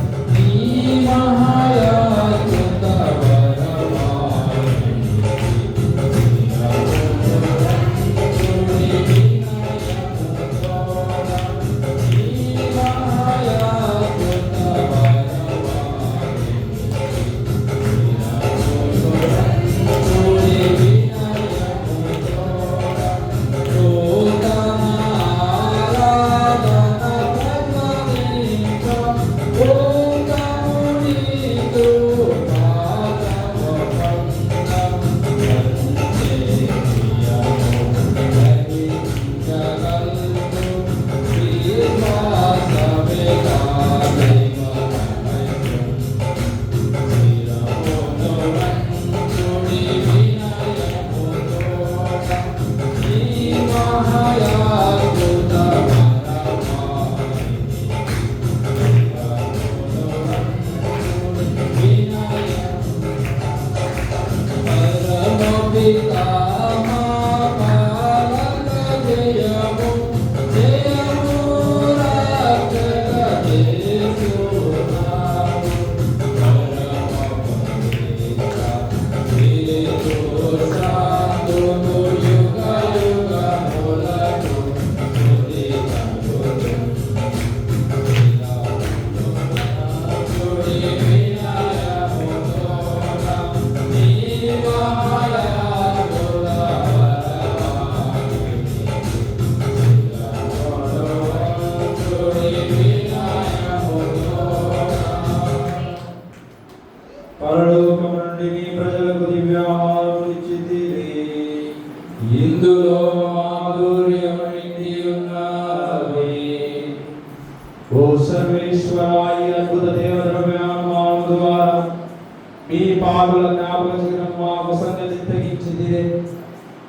పాదుల జ్ఞాపక చిహ్నం మాకు సంగతించే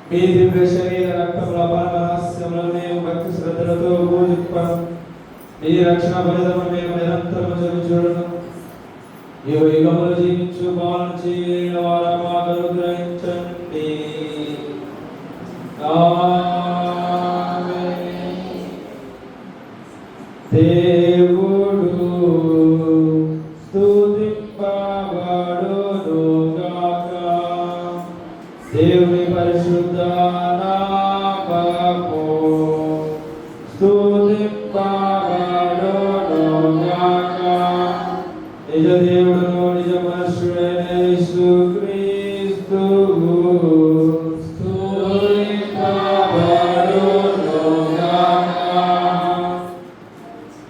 మీ దివ్య శరీర రక్తముల పరమరహస్యములను మేము భక్తి శ్రద్ధలతో పూజింపం. మీ రక్షణ ఫలితము మేము నిరంతరము చూడను. యుగములు జీవించు పాలన చేయని వారు మాకు అనుగ్రహించండి. దేవుడు స్తుతింపబడును గాక. దేవుని పరిశుద్ధ నామము స్తుతింపబడును గాక. నిజ దేవుడును నిజ మనుష్యుడైన యేసుక్రీస్తు స్తుతింపబడును గాక.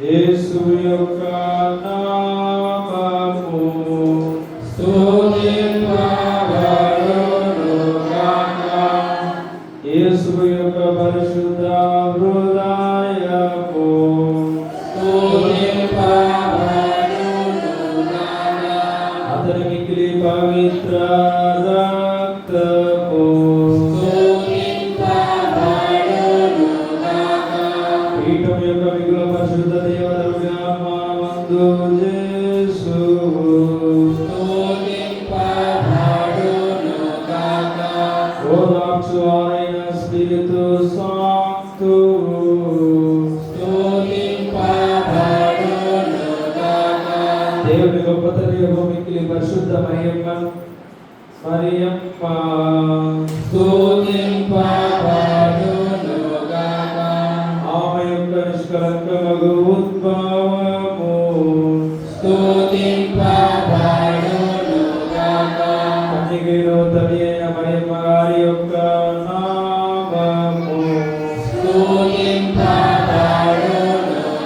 యేసు యొక్క నామము స్తుతింపబడును గాక. యేసు యొక్క పరిశుద్ధ హృదయము స్తుతింపబడును గాక. అతని మిక్కిలి పవిత్ర రక్తము స్తుతింపబడును గాక. పీఠం యొక్క మిగుల పరిశుద్ధ దేవద్రవ్యమందు యేసు స్తుతింపబడును గాక. ఓదార్చువారైన స్పిరితు సాంక్తు స్తుతింపబడును గాక. దేవుని గొప్పతని మిక్కిలి పరిశుద్ధ మరియమ్మ స్తుతింపబడును గాక. ఆమె యొక్క నిష్కలంకమగు ఉద్భవము స్తుతింపబడును గాక. కన్యకలో తల్లి అయిన మరియమ్మ గారి యొక్క నామము స్తుతింపబడును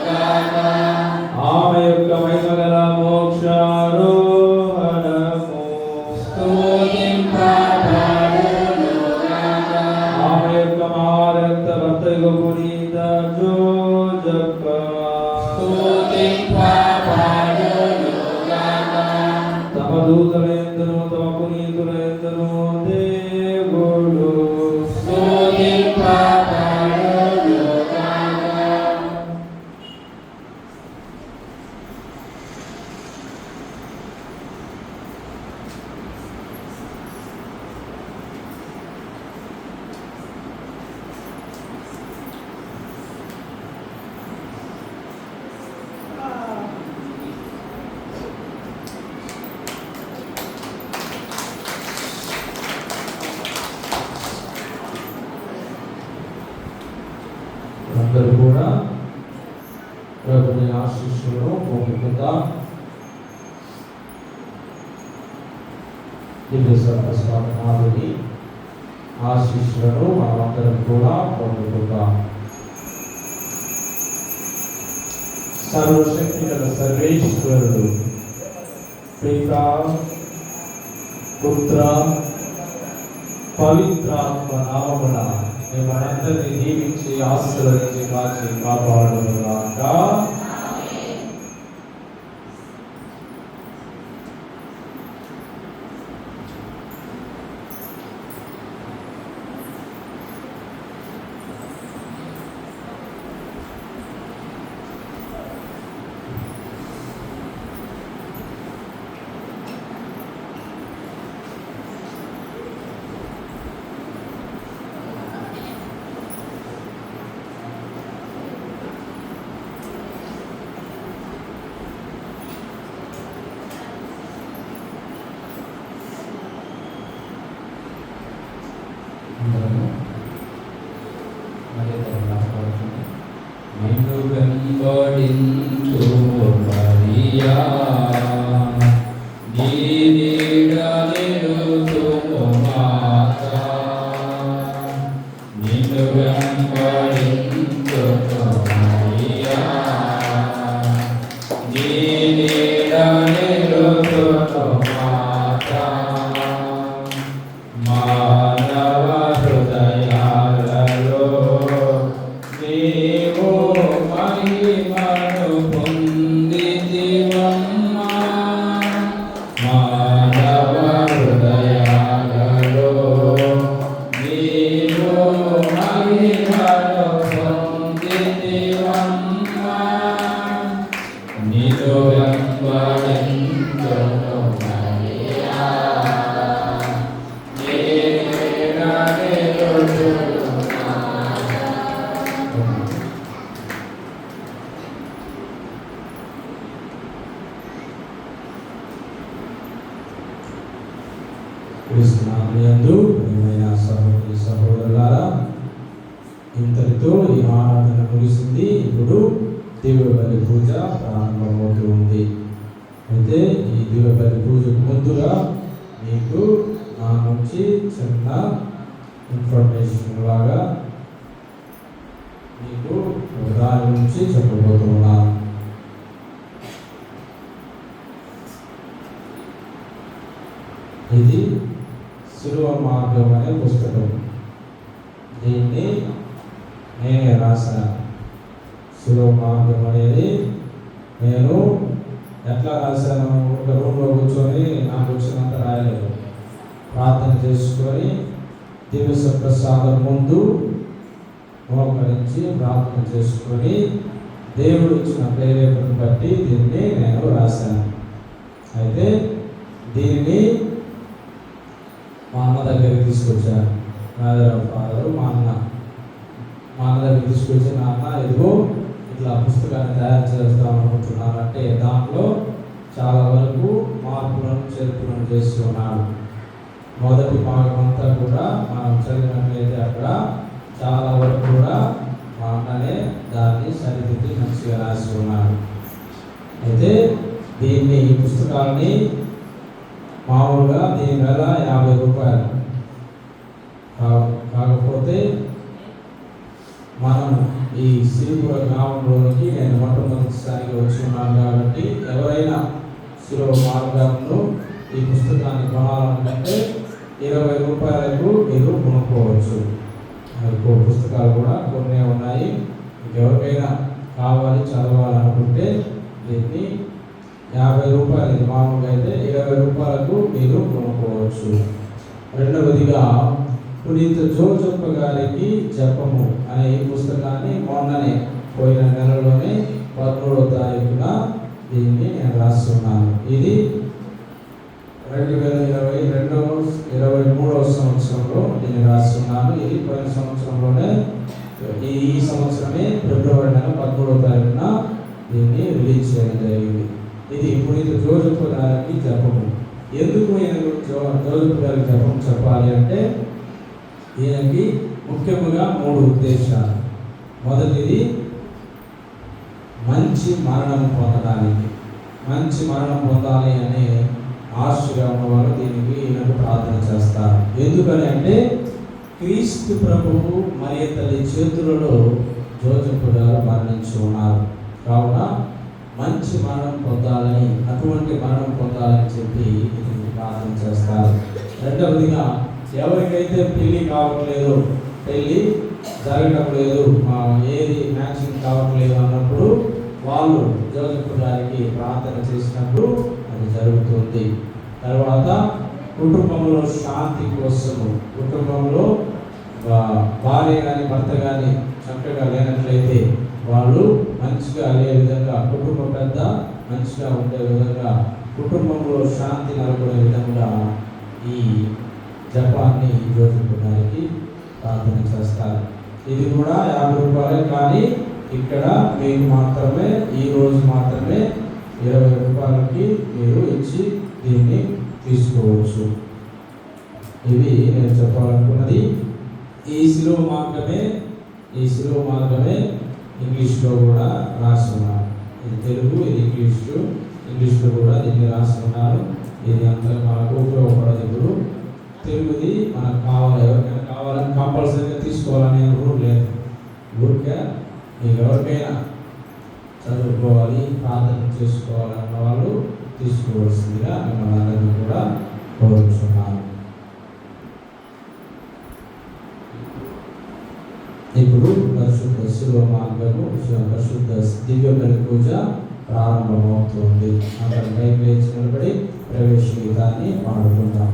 గాక. ఆమె యొక్క మహిమగల మోక్షారోహణము స్తుతింపబడును గాక. ఆమె యొక్క మహారక్త భర్తయు పునీత జోజప్ప స్తుతింపబడును గాక. తమ దూతలయందును తమ పునీతులయందును దేవుడు స్తుతింపబడును గాక. అందరూ కూడా ప్రభుని ఆశీస్సులను పొందుకుందాం. దివ్య సర్వస్వామి ఆశీస్సులను మనమందరం కూడా పొందుకుందాం. సర్వశక్తి గల సర్వేశ్వరుడు పిత పుత్ర పవిత్రాత్మ నామమున మనందరినీ దీవించి ఆశీర్వదించి కాచి కాపాడునుగాక. నిన్ను వెంబడించు మరియా, నీ నీడ నిలుచుము మాతా. నిన్ను వెంబడించు మరియా, నీ నీడ నిలుచుము మాతా. మానవ హృదయాలలో నీవు మహిమను క్రీస్తునామమునందు ప్రియమైన సహోదరి సహోదరులారా, ఇంతటితో ఈ ఆరాధన ముగిసింది. ఇప్పుడు దివ్య బలి పూజ ప్రారంభమవుతూ ఉంది. అయితే ఈ దివ్య బలి పూజకు ముందుగా మీకు నా నుంచి చిన్న ఇన్ఫర్మేషన్ లాగా మీకు దాని నుంచి చెప్పబోతున్నాను. ఇది శిలువ మార్గం అనే పుస్తకం. దీన్ని నేనే రాశాను. శిలువ మార్గం అనేది నేను ఎట్లా రాశాను? ఒక రూమ్లో కూర్చొని నాకు వచ్చినంత రాయలేదు. ప్రార్థన చేసుకొని దివ్య సప్రసాదం ముందు మోకరించి ప్రార్థన చేసుకొని దేవుడు ఇచ్చిన ప్రేరేపణను బట్టి దీన్ని నేను రాశాను. అయితే దీన్ని మా అన్న దగ్గరికి తీసుకొచ్చాను. ఫాదరు మా అన్న దగ్గరికి తీసుకొచ్చి, నాన్న ఇదిగో ఇట్లా పుస్తకాన్ని తయారు చేస్తాం అనుకుంటున్నాను అంటే దాంట్లో చాలా వరకు మార్పులను చేర్పులను చేసి ఉన్నాడు. మొదటి భాగం అంతా కూడా మనం చదివినట్లయితే అక్కడ చాలా వరకు కూడా మా అన్ననే దాన్ని సరిదిద్ది మంచిగా రాసి ఉన్నాడు. అయితే ఈ పుస్తకాన్ని మామూలుగా దీని వేల 50 రూపాయలు. కాకపోతే మనం ఈ శ్రీపుర గ్రామంలోనికి నేను మొట్టమొదటిసారిగా వచ్చి ఉన్నాను కాబట్టి ఎవరైనా శిలువ మార్గంలో ఈ పుస్తకాన్ని కొనాలనుకుంటే 20 రూపాయలకు మీరు కొనుక్కోవచ్చు. పుస్తకాలు కూడా కొన్ని ఉన్నాయి. ఎవరికైనా కావాలి చదవాలనుకుంటే దీన్ని 50 రూపాయలు, ఇది మామూలుగా అయితే 20 రూపాయలకు మీరు కొనుక్కోవచ్చు. రెండవదిగా పునీత జోసెఫ్ గారికి జపము అనే ఈ పుస్తకాన్ని మొన్ననే పోయిన నెలలోనే 13వ తారీఖున దీన్ని నేను రాస్తున్నాను. ఇది 2023వ సంవత్సరంలో దీన్ని రాస్తున్నాను. ఇది పోయిన సంవత్సరంలోనే ఈ సంవత్సరమే ఫిబ్రవరి నెల 13వ తారీఖున దీన్ని రిలీజ్ చేయడం జరిగింది. ఇది పునీత జోసెఫ్ గారికి జపము. ఎందుకు జోసెఫ్ గారికి జపం చెప్పాలి అంటే దీనికి ముఖ్యంగా 3 ఉద్దేశాలు. మొదటిది మంచి మరణం పొందడానికి, మంచి మరణం పొందాలి అనే ఆశగా ఉన్నవారు దీనికి ఈయనకు ప్రార్థన చేస్తారు. ఎందుకని అంటే క్రీస్తు ప్రభువు మరియ తల్లి చేతులలో జోసెఫ్ గారు మరణించి ఉన్నారు. కావున మంచి మరణం పొందాలని, అటువంటి మరణం పొందాలని చెప్పి దీనికి ప్రార్థన చేస్తారు. రెండవదిగా ఎవరికైతే పెళ్ళి కావట్లేదు, పెళ్ళి జరగడం లేదు, ఏది మ్యాచింగ్ కావట్లేదు అన్నప్పుడు వాళ్ళు జోసెఫ్ గారికి ప్రార్థన చేసినప్పుడు అది జరుగుతుంది. తర్వాత కుటుంబంలో శాంతి కోసము, కుటుంబంలో భార్య కానీ భర్త కానీ చక్కగా లేనట్లయితే వాళ్ళు మంచిగా అయ్యే విధంగా, కుటుంబ పెద్ద మంచిగా ఉండే విధంగా, కుటుంబంలో శాంతి నెలకొనే విధంగా ఈ జపాన్ని జోసెఫ్ గారికి ప్రార్థన చేస్తారు. ఇది కూడా 50 రూపాయలే. కానీ ఇక్కడ మీకు మాత్రమే ఈ రోజు మాత్రమే 20 రూపాయలకి మీరు ఇచ్చి దీన్ని తీసుకోవచ్చు. ఇవి నేను చెప్పాలనుకున్నది. ఈ శిలువ మార్గమే ఇంగ్లీష్లో కూడా రాసి ఉన్నారు. ఇది తెలుగు, ఇది ఇంగ్లీష్లో కూడా దీన్ని రాసి ఉన్నారు. ఇది అంతా మనకు ఉపయోగపడదు. ఇప్పుడు తెలుగుది మనకు కావాలి, ఎవరికైనా కావాలని కంపల్సరీగా తీసుకోవాలనే రూల్ లేదు. ఊరికే మీకు ఎవరికైనా చదువుకోవాలి, ప్రార్థన చేసుకోవాలన్న వాళ్ళు తీసుకోవాల్సిందిగా మిమ్మల్ని అందరినీ కూడా కోరుచున్నాను. ఇప్పుడు పరిశుద్ధ శిలువ మార్గము, పరిశుద్ధ దివ్య బలి పూజ ప్రారంభమవుతుంది. అందరం పైకి లేచి నిలబడి ప్రవేశ గీతాన్ని పాడుకుందాం.